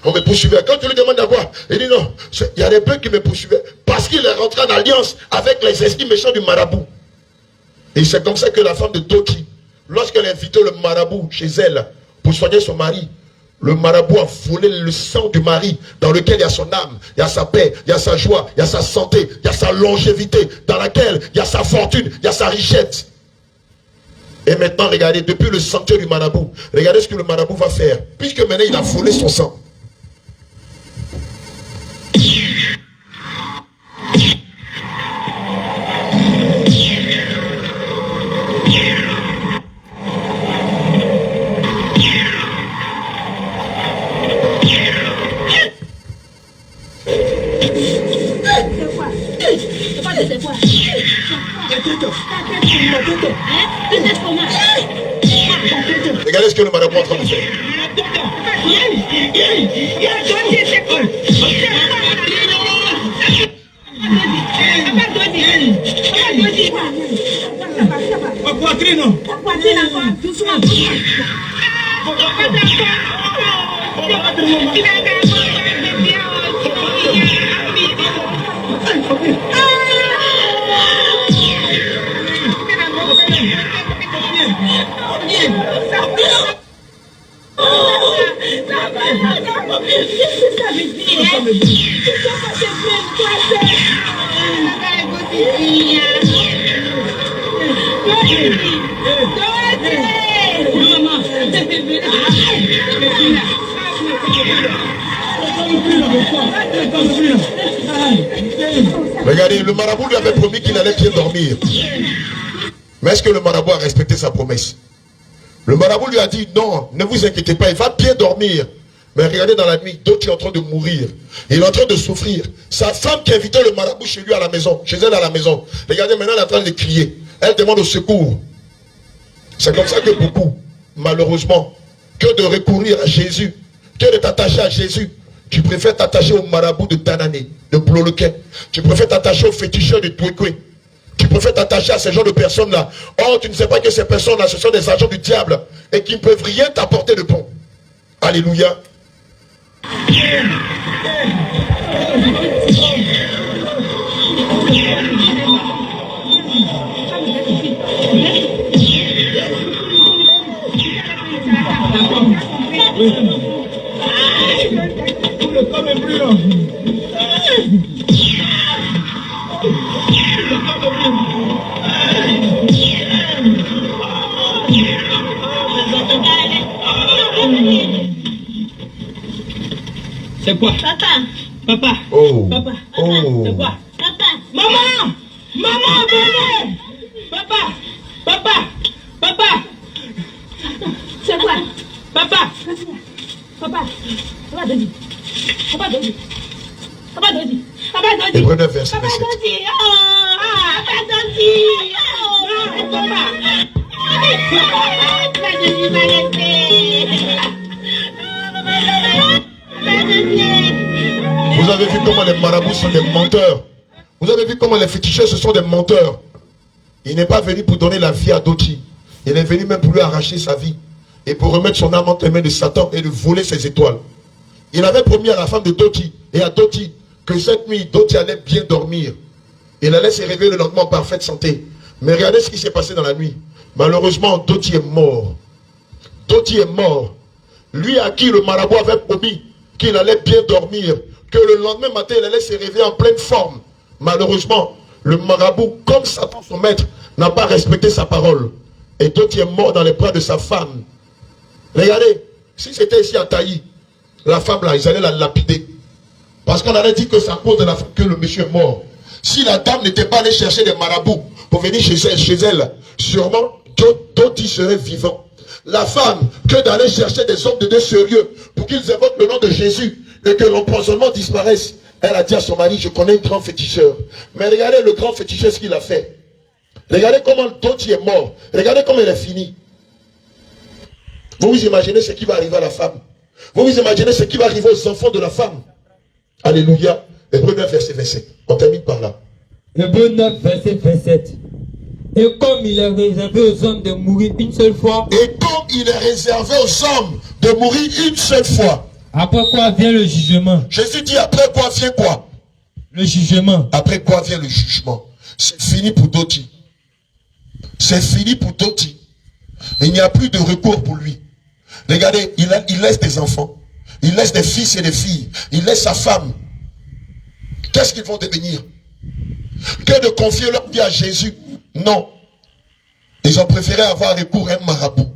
On me poursuivait. Quand tu lui demandes d'avoir, il dit non, il y a des peu qui me poursuivaient parce qu'il est rentré en alliance avec les esprits méchants du marabout. Et c'est comme ça que la femme de Toki, lorsqu'elle invitait le marabout chez elle pour soigner son mari, le marabout a volé le sang du mari dans lequel il y a son âme, il y a sa paix, il y a sa joie, il y a sa santé, il y a sa longévité, dans laquelle il y a sa fortune, il y a sa richesse. Et maintenant, regardez, depuis le sanctuaire du marabout, regardez ce que le marabout va faire. Puisque maintenant il a volé son sang. Regardez ce que le marabout est en train de faire. Regardez, le marabout lui avait promis qu'il allait bien dormir. Mais est-ce que le marabout a respecté sa promesse? Le marabout lui a dit non, ne vous inquiétez pas, il va bien dormir. Mais regardez, dans la nuit, d'autres sont en train de mourir. Il est en train de souffrir. Sa femme qui invitait le marabout chez lui à la maison, chez elle à la maison. Regardez, maintenant elle est en train de crier. Elle demande au secours. C'est comme ça que beaucoup, malheureusement, que de recourir à Jésus, que de t'attacher à Jésus, tu préfères t'attacher au marabout de Tanané, de Ploloquet. Tu préfères t'attacher au féticheur de Touékoué. Tu préfères t'attacher à ce genre de personnes-là. Or, tu ne sais pas que ces personnes-là, ce sont des agents du diable et qui ne peuvent rien t'apporter de bon. Alléluia. C'est quoi? Papa. Papa. Oh. Papa. Oh. C'est quoi? Papa. Maman! Maman, venez! Papa! Papa! Papa! C'est quoi? Papa! Papa. Papa Dodi. Papa Dodi. Papa Dodi. Papa Dodi. Hébreux 9, verset Papa 27. Dodi. Oh, Papa Dodi. Oh, Papa. Papa Dodi m'a laissé. Vous avez vu comment les marabouts sont des menteurs. Vous avez vu comment les féticheurs ce sont des menteurs. Il n'est pas venu pour donner la vie à Doti. Il est venu même pour lui arracher sa vie. Et pour remettre son âme entre les mains de Satan et de voler ses étoiles. Il avait promis à la femme de Doti et à Doti que cette nuit, Doti allait bien dormir. Il allait se réveiller le lendemain en parfaite santé. Mais regardez ce qui s'est passé dans la nuit. Malheureusement, Doti est mort. Doti est mort. Lui à qui le marabout avait promis qu'il allait bien dormir, que le lendemain matin, il allait se réveiller en pleine forme. Malheureusement, le marabout, comme Satan son maître, n'a pas respecté sa parole. Et Doti est mort dans les bras de sa femme. Regardez, si c'était ici à Taï, la femme là, ils allaient la lapider. Parce qu'on allait dire que c'est à cause de la femme que le monsieur est mort. Si la dame n'était pas allée chercher des marabouts pour venir chez elle, sûrement Doti serait vivant. La femme, que d'aller chercher des hommes de Dieu sérieux pour qu'ils évoquent le nom de Jésus et que l'empoisonnement disparaisse. Elle a dit à son mari, je connais un grand féticheur. Mais regardez le grand féticheur, ce qu'il a fait. Regardez comment Doti est mort. Regardez comment il est fini. Vous vous imaginez ce qui va arriver à la femme. Vous vous imaginez ce qui va arriver aux enfants de la femme. Alléluia. Hébreux 9, verset 27. On termine par là. Hébreux 9, verset 27. Et comme il est réservé aux hommes de mourir une seule fois. Et comme il est réservé aux hommes de mourir une seule fois. Après quoi vient le jugement? Jésus dit après quoi vient quoi? Le jugement. Après quoi vient le jugement? C'est fini pour Doti. C'est fini pour Doti. Il n'y a plus de recours pour lui. Regardez, il laisse des enfants. Il laisse des fils et des filles. Il laisse sa femme. Qu'est-ce qu'ils vont devenir? Que de confier leur vie à Jésus? Non. Ils ont préféré avoir recours à un marabout.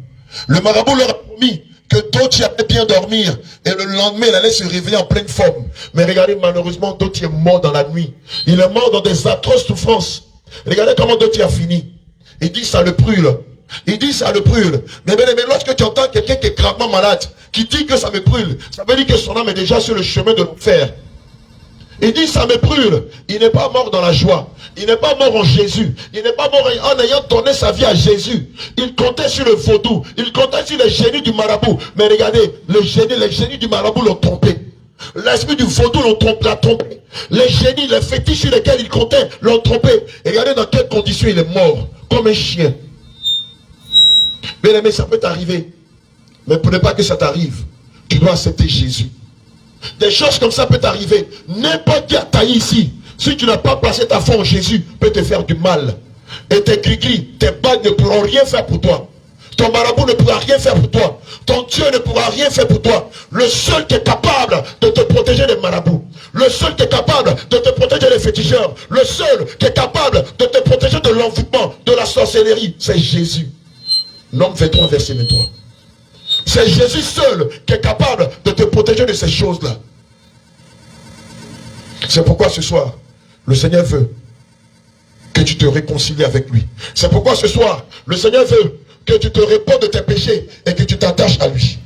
Le marabout leur a promis que Doti allait bien dormir. Et le lendemain, il allait se réveiller en pleine forme. Mais regardez, malheureusement, Doti est mort dans la nuit. Il est mort dans des atroces souffrances. Regardez comment Doti a fini. Il dit ça le brûle. Il dit ça le brûle. Mais lorsque tu entends quelqu'un qui est gravement malade, qui dit que ça me brûle, ça veut dire que son âme est déjà sur le chemin de l'enfer. Il dit ça me brûle. Il n'est pas mort dans la joie. Il n'est pas mort en Jésus. Il n'est pas mort en ayant donné sa vie à Jésus. Il comptait sur le vaudou. Il comptait sur les génies du marabout. Mais regardez, les génies du marabout l'ont trompé. L'esprit du vaudou l'a trompé. Les génies, les fétiches sur lesquels il comptait l'ont trompé. Et regardez dans quelles conditions il est mort. Comme un chien. Bien aimé, ça peut t'arriver. Mais pour ne pas que ça t'arrive, tu dois accepter Jésus. Des choses comme ça peuvent t'arriver. N'importe qui a taillé ici. Si tu n'as pas placé ta foi en Jésus, peut te faire du mal. Et tes cris, tes bagues ne pourront rien faire pour toi. Ton marabout ne pourra rien faire pour toi. Ton Dieu ne pourra rien faire pour toi. Le seul qui est capable de te protéger des marabouts. Le seul qui est capable de te protéger des féticheurs. Le seul qui est capable de te protéger de l'envoûtement, de la sorcellerie, c'est Jésus. Nombre 23, verset 23. C'est Jésus seul qui est capable de te protéger de ces choses-là. C'est pourquoi ce soir, le Seigneur veut que tu te réconcilies avec lui. C'est pourquoi ce soir, le Seigneur veut que tu te répondes de tes péchés et que tu t'attaches à lui.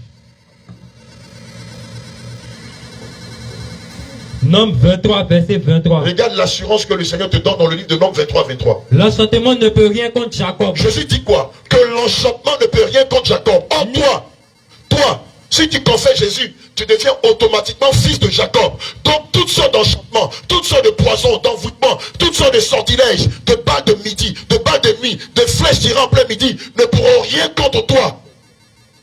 Nombre 23, verset 23. Regarde l'assurance que le Seigneur te donne dans le livre de Nombre 23, 23. L'enchantement ne peut rien contre Jacob. Jésus dit quoi? Que l'enchantement ne peut rien contre Jacob. En toi, si tu confesses Jésus, tu deviens automatiquement fils de Jacob. Donc toutes sortes d'enchantements, toutes sortes de poisons, d'envoûtements, toutes sortes de sortilèges, de balles de midi, de balles de nuit, de flèches tirées en plein midi, ne pourront rien contre toi.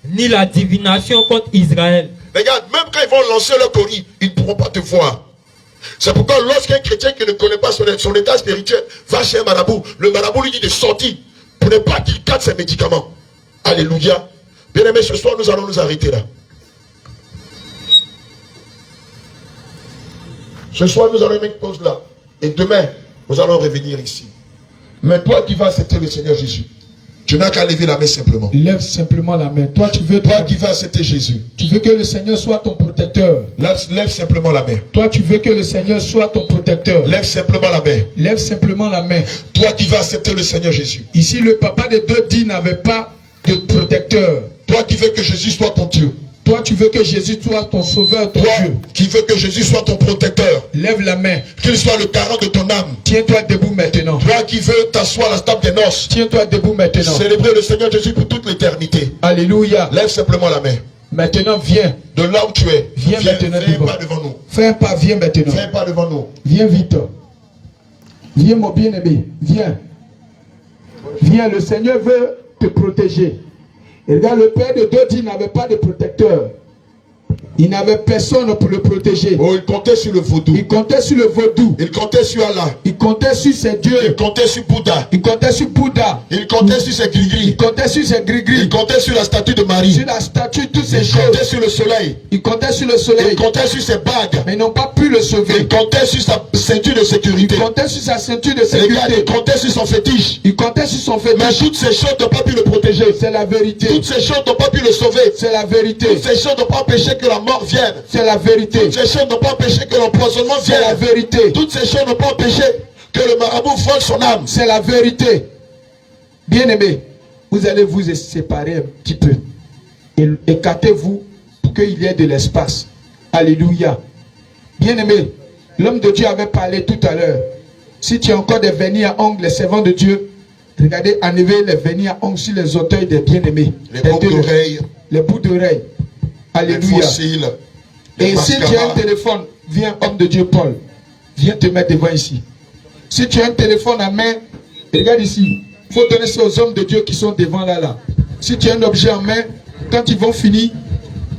Ni la divination contre Israël. Regarde, même quand ils vont lancer leur colis, ils ne pourront pas te voir. C'est pourquoi lorsqu'un chrétien qui ne connaît pas son état spirituel va chez un marabout, le marabout lui dit de sortir pour ne pas qu'il cadre ses médicaments. Alléluia. Bien aimé, ce soir nous allons nous arrêter là. Ce soir nous allons mettre une pause là. Et demain, nous allons revenir ici. Mais toi qui vas accepter le Seigneur Jésus, tu n'as qu'à lever la main simplement. Lève simplement la main. Toi qui vas accepter Jésus. Tu veux que le Seigneur soit ton protecteur. Lève simplement la main. Toi tu veux que le Seigneur soit ton protecteur. Lève simplement la main. Lève simplement la main. Toi qui vas accepter le Seigneur Jésus. Ici le papa de Dodi n'avait pas de protecteur. Toi qui veux que Jésus soit ton Dieu. Toi tu veux que Jésus soit ton sauveur, ton Dieu. Qui veux que Jésus soit ton protecteur. Lève la main. Qu'il soit le garant de ton âme. Tiens-toi debout maintenant. Toi qui veux t'asseoir à la table des noces. Tiens-toi debout maintenant. Célébrer le Seigneur Jésus pour toute l'éternité. Alléluia. Lève simplement la main. Maintenant viens. De là où tu es. Viens maintenant viens pas devant nous. Fais un pas, viens maintenant. Viens pas devant nous. Viens vite. Viens mon bien-aimé. Viens. Viens, le Seigneur veut te protéger. Et regarde, le père de Dodi n'avait pas de protecteur. Il n'avait personne pour le protéger. Oh, il comptait sur le vaudou. Il comptait sur le vaudou. Il comptait sur Allah. Il comptait sur ses dieux. Il comptait sur Bouddha. Il comptait sur Bouddha. Il comptait sur ses gris-gris. Il comptait sur ses gris-gris. Il comptait sur la statue de Marie. Sur la statue, toutes ces Il choses. comptait sur le soleil. Il comptait sur le soleil. Il comptait sur ses bagues. Mais ils n'ont pas pu le sauver. Il comptait sur sa ceinture de sécurité. Il comptait sur sa ceinture de Regarde, sécurité. il comptait sur son fétiche. Il comptait sur son Mais fétiche. toutes ces choses n'ont pas pu le protéger. C'est la vérité. Toutes ces choses n'ont pas pu le sauver. C'est la vérité. Toutes ces choses n'ont pas empêché que la mort vienne. C'est la vérité. Toutes ces choses n'ont pas empêché que l'empoisonnement C'est la vienne. vérité. Toutes ces choses n'ont pas empêché que le marabout vole son âme. C'est la vérité. Bien-aimés, vous allez vous séparer un petit peu. Et écartez-vous pour qu'il y ait de l'espace. Alléluia. Bien-aimés, l'homme de Dieu avait parlé tout à l'heure. Si tu as encore des vernis à ongles, les servants de Dieu, regardez, enlevez les vernis à ongles sur les orteils des bien-aimés. Les boucles d'oreilles. Les bouts d'oreilles. Les Alléluia. fossiles. Et si tu as un téléphone, viens, homme de Dieu Paul, viens te mettre devant ici. Si tu as un téléphone à main, regarde ici. Il faut donner ça aux hommes de Dieu qui sont devant là. Si tu as un objet en main, quand ils vont finir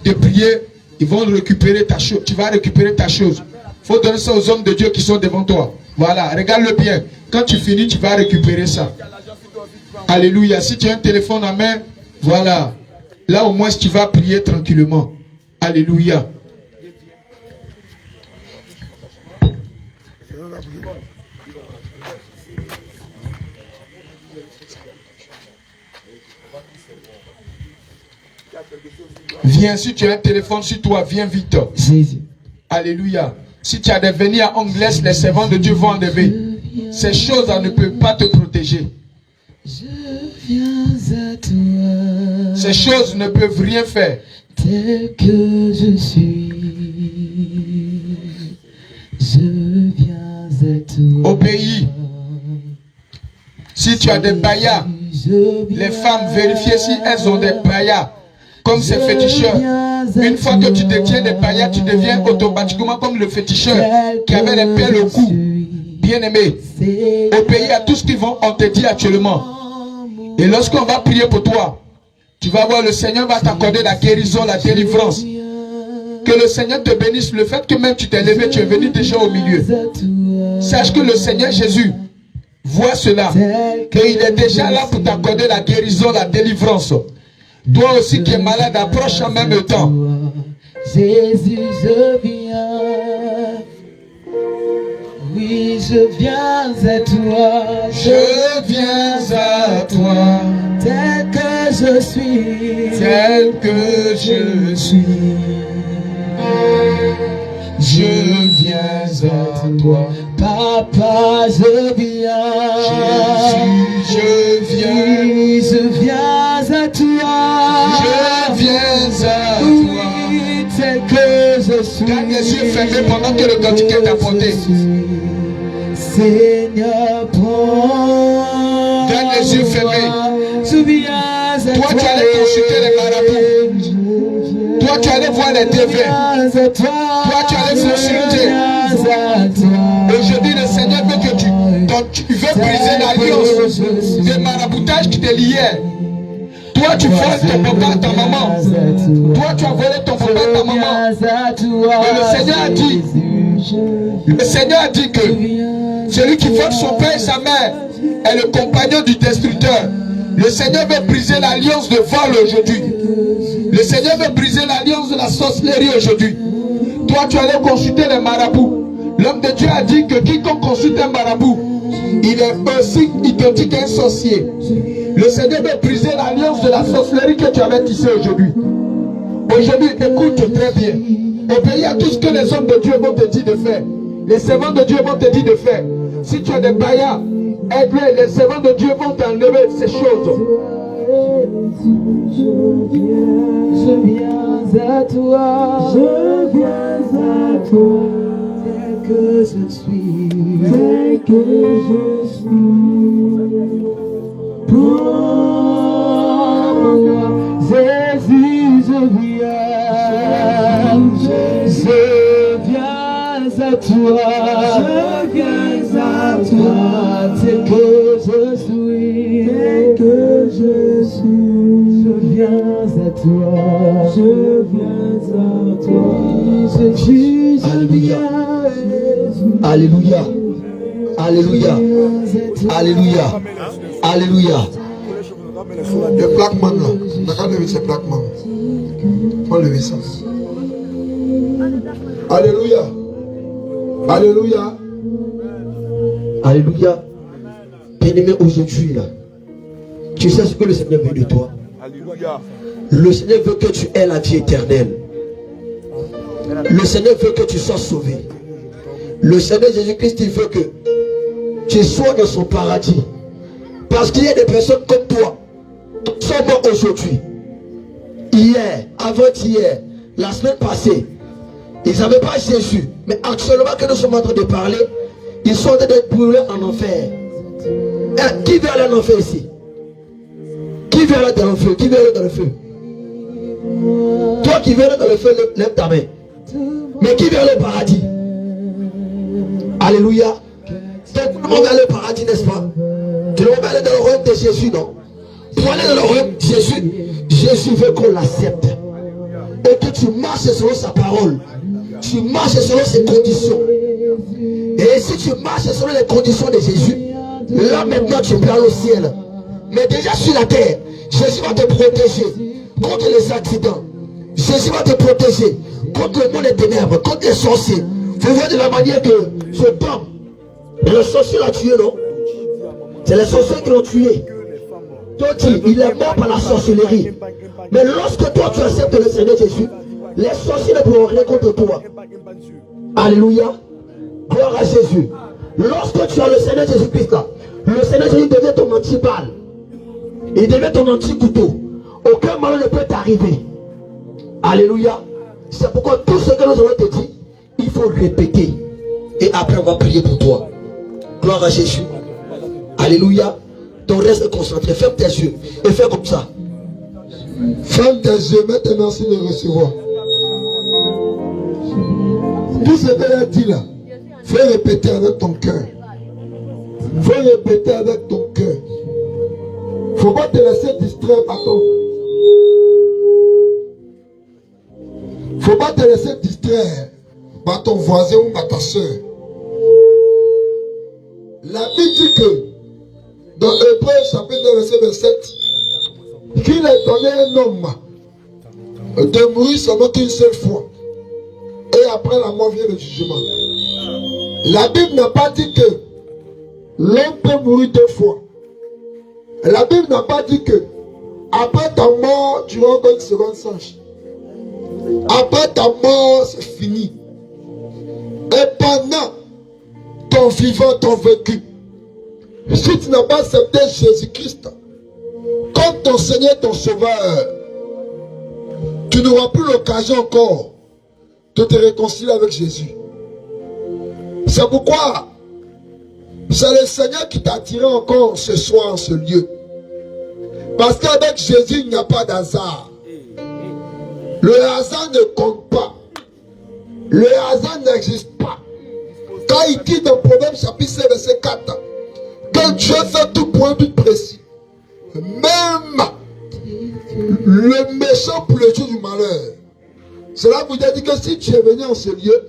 de prier, ils vont récupérer ta chose. Tu vas récupérer ta chose. Il faut donner ça aux hommes de Dieu qui sont devant toi. Voilà, regarde-le bien. Quand tu finis, tu vas récupérer ça. Alléluia. Si tu as un téléphone en main, voilà. Là au moins tu vas prier tranquillement. Alléluia. Viens, si tu as un téléphone sur toi, viens vite. Alléluia. Si tu as des vernis à ongles, les servants de Dieu vont enlever. Ces choses ne peuvent pas te protéger. Ces choses ne peuvent rien faire. Tel que je suis, je viens à toi. Obéis. Si tu as des bayas, les femmes, vérifiez si elles ont des bayas. Comme ces féticheurs. Une fois que tu détiens des bayas, tu deviens automatiquement comme le féticheur qui avait les perles au cou. Bien-aimé, obéis à tout ce on te dit actuellement. Et lorsqu'on va prier pour toi, tu vas voir, le Seigneur va t'accorder la guérison, la délivrance. Que le Seigneur te bénisse. Le fait que même tu t'es levé, tu es venu déjà au milieu. Sache que le Seigneur Jésus voit cela. Et il est déjà là pour t'accorder la guérison, la délivrance. Toi aussi qui es malade, approche en même temps. Jésus, je viens. Oui, je viens à toi. Je viens à toi. Tel que je suis. Tel que je suis. Je viens à toi. Papa, je viens. Jésus, je viens. Oui, je viens à toi. Je viens à toi. Oui, tel que je suis. Garde les yeux fermés pendant que le cantique est apporté. Seigneur, prends. Garde les yeux fermés. Je viens à toi. Toi, tu allais consulter les marabouts. Toi, tu allais voir les dévins. Toi, tu allais consulter. Aujourd'hui, le Seigneur veut que tu veux briser l'alliance des maraboutages qui te liaient. Toi, tu voles ton papa, ta maman. Toi, tu as volé ton papa, ta maman. Mais le Seigneur a dit que celui qui vole son père et sa mère est le compagnon du destructeur. Le Seigneur veut briser l'alliance de vol aujourd'hui. Le Seigneur veut briser l'alliance de la sorcellerie aujourd'hui. Toi, tu allais consulter les marabouts. L'homme de Dieu a dit que quiconque consulte un marabout, il est aussi identique à un sorcier. Le Seigneur veut briser l'alliance de la sorcellerie que tu avais tissée aujourd'hui. Aujourd'hui, écoute très bien. Obéis à tout ce que les hommes de Dieu vont te dire de faire. Les servants de Dieu vont te dire de faire. Si tu as des bayas, aide-les. Les servants de Dieu vont t'enlever ces choses. Je viens à toi. Je viens à toi. Tel que je suis. Tel que je suis. Pour moi, Jésus, je viens. Je viens à toi. Je viens à toi. Tel que je suis. Tel que je suis. Je viens Alléluia. Alléluia. Alléluia. Alléluia. Le black man là. D'accord, lever ce black man. On lever ça. Alléluia. Alléluia. Alléluia. Bien-aimé, aujourd'hui là, tu sais ce que le Seigneur veut de toi. Alléluia. Le Seigneur veut que tu aies la vie éternelle. Le Seigneur veut que tu sois sauvé. Le Seigneur Jésus-Christ, il veut que tu sois dans son paradis. Parce qu'il y a des personnes comme toi qui sont mortes aujourd'hui. Hier, avant-hier, la semaine passée, ils n'avaient pas Jésus. Mais actuellement que nous sommes en train de parler, ils sont en train d'être brûlés en enfer. Et qui veut aller en enfer ici? Qui veut aller dans le feu? Qui veut aller dans le feu? Toi qui veux aller dans le feu, lève ta main. Mais qui veut aller au paradis? Alléluia. Tout le monde va aller au paradis, n'est-ce pas? Tout le monde va aller dans le royaume de Jésus, non? Pour aller dans le royaume de Jésus, Jésus veut qu'on l'accepte. Et que tu marches selon sa parole. Tu marches selon ses conditions. Et si tu marches selon les conditions de Jésus, là maintenant tu peux aller au ciel. Mais déjà sur la terre, Jésus va te protéger contre les accidents. Jésus va te protéger contre le monde des ténèbres, contre les sorciers. Vous voyez de la manière que ce homme, le sorcier l'a tué, non? C'est les sorciers qui l'ont tué. Toi, il est mort par la sorcellerie. Mais lorsque toi tu acceptes le Seigneur Jésus, les sorciers ne pourront rien contre toi. Alléluia. Gloire à Jésus. Lorsque tu as le Seigneur Jésus-Christ là, le Seigneur Jésus devient ton anti-balle. Il devient ton anti-couteau. Aucun mal ne peut t'arriver. Alléluia. C'est pourquoi tout ce que nous avons te dit, il faut répéter. Et après on va prier pour toi. Gloire à Jésus. Alléluia. Donc reste concentré. Ferme tes yeux. Et fais comme ça. Ferme tes yeux. Mets tes mains en signe de recevoir. Tout ce qu'elle a dit là, fais répéter avec ton cœur. Fais répéter avec ton cœur. Faut pas te laisser distraire par ton. Faut pas te laisser distraire par ton voisin ou par ta soeur. La Bible dit que dans Hébreux chapitre 9 verset 27, qu'il a donné un homme de mourir seulement qu'une seule fois. Et après la mort vient le jugement. La Bible n'a pas dit que l'homme peut mourir deux fois. La Bible n'a pas dit que après ta mort, tu vas encore une seconde chance. Après ta mort, c'est fini. Et pendant ton vivant, ton vécu, si tu n'as pas accepté Jésus-Christ comme ton Seigneur, ton Sauveur, tu n'auras plus l'occasion encore de te réconcilier avec Jésus. C'est pourquoi c'est le Seigneur qui t'a attiré encore ce soir en ce lieu. Parce qu'avec Jésus, il n'y a pas d'hasard. Le hasard ne compte pas. Le hasard n'existe pas. Quand il dit dans Proverbe chapitre 7 verset 4 que Dieu fait tout pour un but précis. Même le méchant pour le jour du malheur. Cela vous dit que si tu es venu en ce lieu,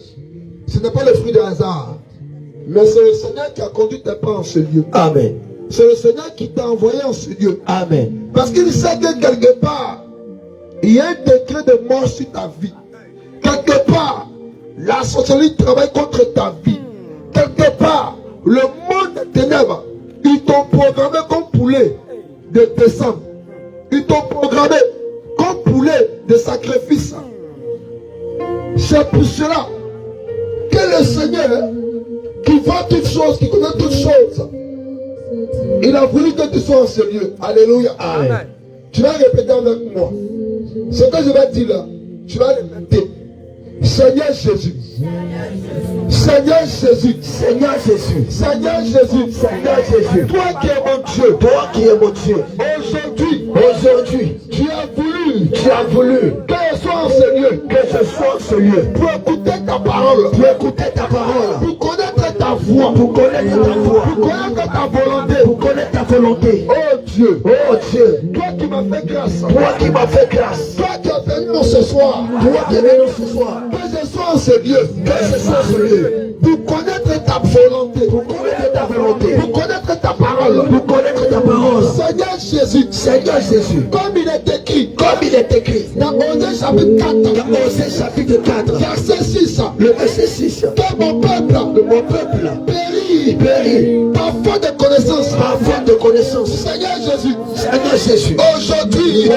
ce n'est pas le fruit de hasard. Mais c'est le Seigneur qui a conduit tes pas en ce lieu. Amen. C'est le Seigneur qui t'a envoyé en ce lieu. Amen. Parce qu'il sait que quelque part, il y a un décret de mort sur ta vie. Quelque part, la sorcellerie travaille contre ta vie. Quelque part, le monde des ténèbres, ils t'ont programmé comme poulet de décembre. Ils t'ont programmé comme poulet de sacrifice. C'est pour cela que le Seigneur, qui voit toutes choses, qui connaît toutes choses, il a voulu que tu sois en ce lieu. Alléluia. Amen. Tu vas répéter avec moi. Ce que je vais dire là, tu vas répéter. Seigneur Jésus. Seigneur Jésus. Seigneur Jésus. Seigneur Jésus. Seigneur Jésus. Toi qui es mon Dieu. Toi qui es mon Dieu. Aujourd'hui, tu as voulu que je sois en ce lieu. Que je sois en ce lieu. Pour écouter ta parole. Pour écouter ta parole. Pour connaître ta voix. Pour connaître ta voix. Pour connaître ta volonté. Pour connaître ta volonté. Oh Dieu. Oh Dieu, Toi qui m'as fait grâce. toi qui m'as fait grâce, Toi qui es venu ce soir. toi qui es venu ce soir, Que je sois en ce lieu. que ce soit ce lieu, Pour connaître ta volonté. pour connaître ta volonté, Pour connaître ta parole. pour connaître ta parole. Seigneur Jésus. Seigneur Jésus, Comme il est écrit. comme il est écrit Dans Osée chapitre 4. dans Osée chapitre 4, Verset 6. le verset 6, Que mon peuple. que mon peuple Périt. périt Par faute de connaissance. par faute de connaissance. Seigneur Jésus. Seigneur Jésus, Aujourd'hui.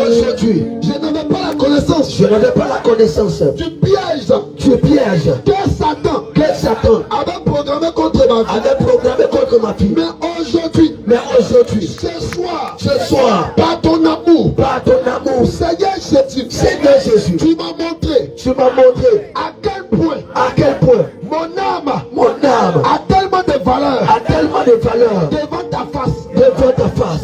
Je n'avais pas la connaissance. je n'avais pas la connaissance Du piège. du piège Que Satan. que Satan Avait programmé contre ma vie. avait programmé contre ma vie. Mais aujourd'hui. Mais aujourd'hui, Ce soir. Par ton amour. par ton amour, Seigneur Jésus. Seigneur Jésus, Tu m'as montré. tu m'as montré À quel point. à quel point Mon âme. mon âme A tellement de valeur. a tellement de valeur Devant ta face. devant ta face.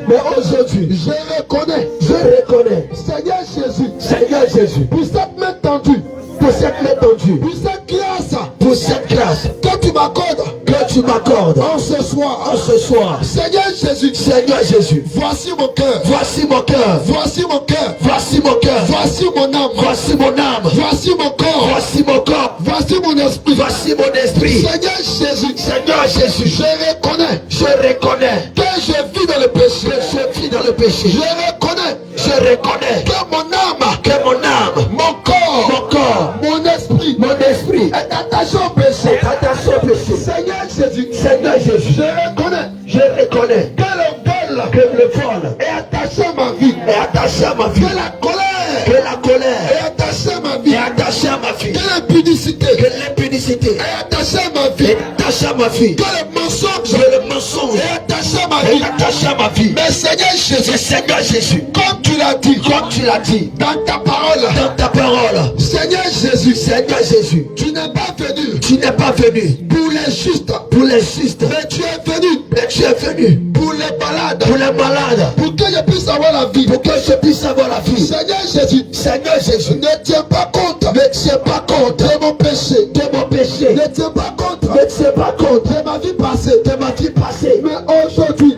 Mais aujourd'hui, je reconnais, Je reconnais, Seigneur Jésus, Seigneur Jésus, pour cette main tendue, pour cette main tendue, pour cette grâce pour cette grâce que tu m'accordes que tu m'accordes en ce soir. ce soir. Seigneur Jésus, Seigneur Jésus, voici mon cœur, voici mon cœur, voici mon cœur, voici mon cœur, voici mon âme, voici mon âme, voici mon corps, voici mon corps, voici mon esprit. voici mon esprit. Seigneur Jésus, Seigneur Jésus, je reconnais je reconnais que je vis dans le péché. que je vis dans le péché. Je reconnais Je reconnais que que mon âme, mon corps, mon mon esprit esprit est attaché au péché. est attaché au péché. Seigneur Jésus, Seigneur Jésus, je reconnais je reconnais que le vol que le vol est attaché à ma vie. est attaché à ma vie, Que la colère que la colère est attachée à ma vie. est attachée à ma vie, Que l'impudicité que l'impudicité est attachée à ma vie. est attachée à ma vie, Que le mensonge que le mensonge est attaché à ma est vie. attaché à ma vie. Mais Seigneur Mais Jésus, Seigneur Jésus, comme tu l'as dit, comme tu l'as dit dans ta parole, dans ta parole, Seigneur Jésus, Seigneur Jésus, tu n'es pas venu tu n'es pas venu pour les justes, pour les justes, mais tu es venu mais tu es venu pour les malades, pour les malades, pour que je puisse avoir la vie. pour que je puisse avoir la vie. Seigneur Jésus, Seigneur Jésus, ne tiens pas compte ne tiens pas compte de mon péché. de mon péché, Ne tiens pas compte ne tiens pas compte de ma vie passée. de ma vie passée. Mais aujourd'hui,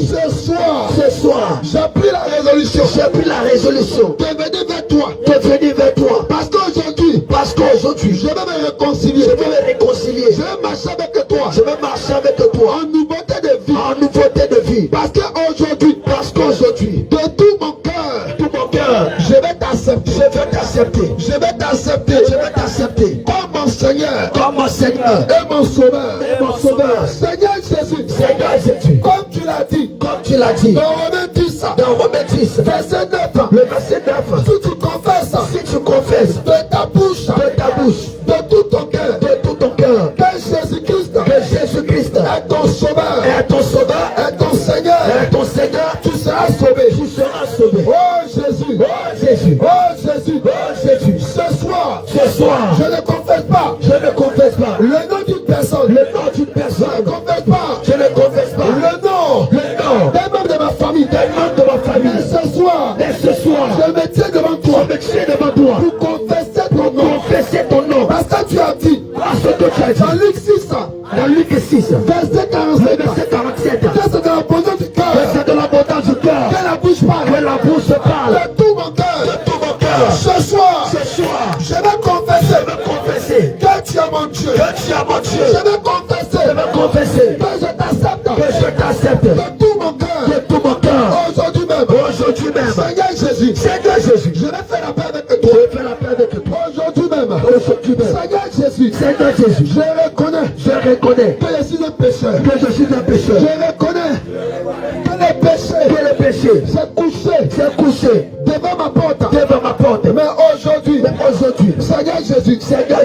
Ce soir, j'ai pris la résolution j'ai pris la résolution de venir vers toi. de venir vers toi. Parce qu'aujourd'hui, Parce qu'aujourd'hui, je vais me réconcilier. je veux me réconcilier. Je vais marcher avec toi. Je veux marcher avec toi En nouveauté de vie. en nouveauté de vie. Parce qu'aujourd'hui, De tout mon cœur, je vais t'accepter. je veux t'accepter. Je vais t'accepter. Je veux t'accepter Comme mon Seigneur comme mon Seigneur et mon Sauveur. et mon Sauveur. Seigneur Jésus, Seigneur Jésus, comme tu l'as dit, comme tu l'as dit dans Romains 10, dans Romains 10, verset 9, le verset 9, si tu confesses si tu confesses de ta bouche, de tout ton cœur, que Jésus-Christ est ton Sauveur, est ton Sauveur, est ton Seigneur, est ton Seigneur, tu seras sauvé. tu seras sauvé. Oh Jésus, Jésus, Jésus, ce soir, je je ne confesse pas ne confesse pas le nom d'une personne, le nom d'une je personne, ne confesse pas je ne confesse pas le nom des membres de ma famille, des membres de ma famille. Et ce soir, je me tiens devant toi je me tiens devant toi pour confesser ton nom, confesser ton nom. parce que tu as dit Parce que tu as dans dit Luc 6, dans Luc 6, verset 47, verset 47, que c'est dans l'abondance du que cœur c'est de l'abondance du cœur que la bouche parle, que la bouche parle. de tout mon cœur. De tout mon cœur, Ce soir, ce soir, je vais confesser je veux confesser que tu es mon Dieu. que tu es mon Dieu. Je vais confesser Je veux confesser que je t'accepte que je t'accepte de tout mon cœur. de tout mon cœur. Aujourd'hui même, Aujourd'hui même, Seigneur Jésus, Seigneur Jésus, je vais faire la paix avec je toi. vais faire la paix avec toi. Aujourd'hui même, Aujourd'hui même, Seigneur Jésus, Seigneur Jésus, je reconnais je reconnais que je suis un pécheur. que je suis un pécheur. Je reconnais que le péché Que le péché s'est couché devant ma porte. Mais aujourd'hui, Seigneur Jésus, Seigneur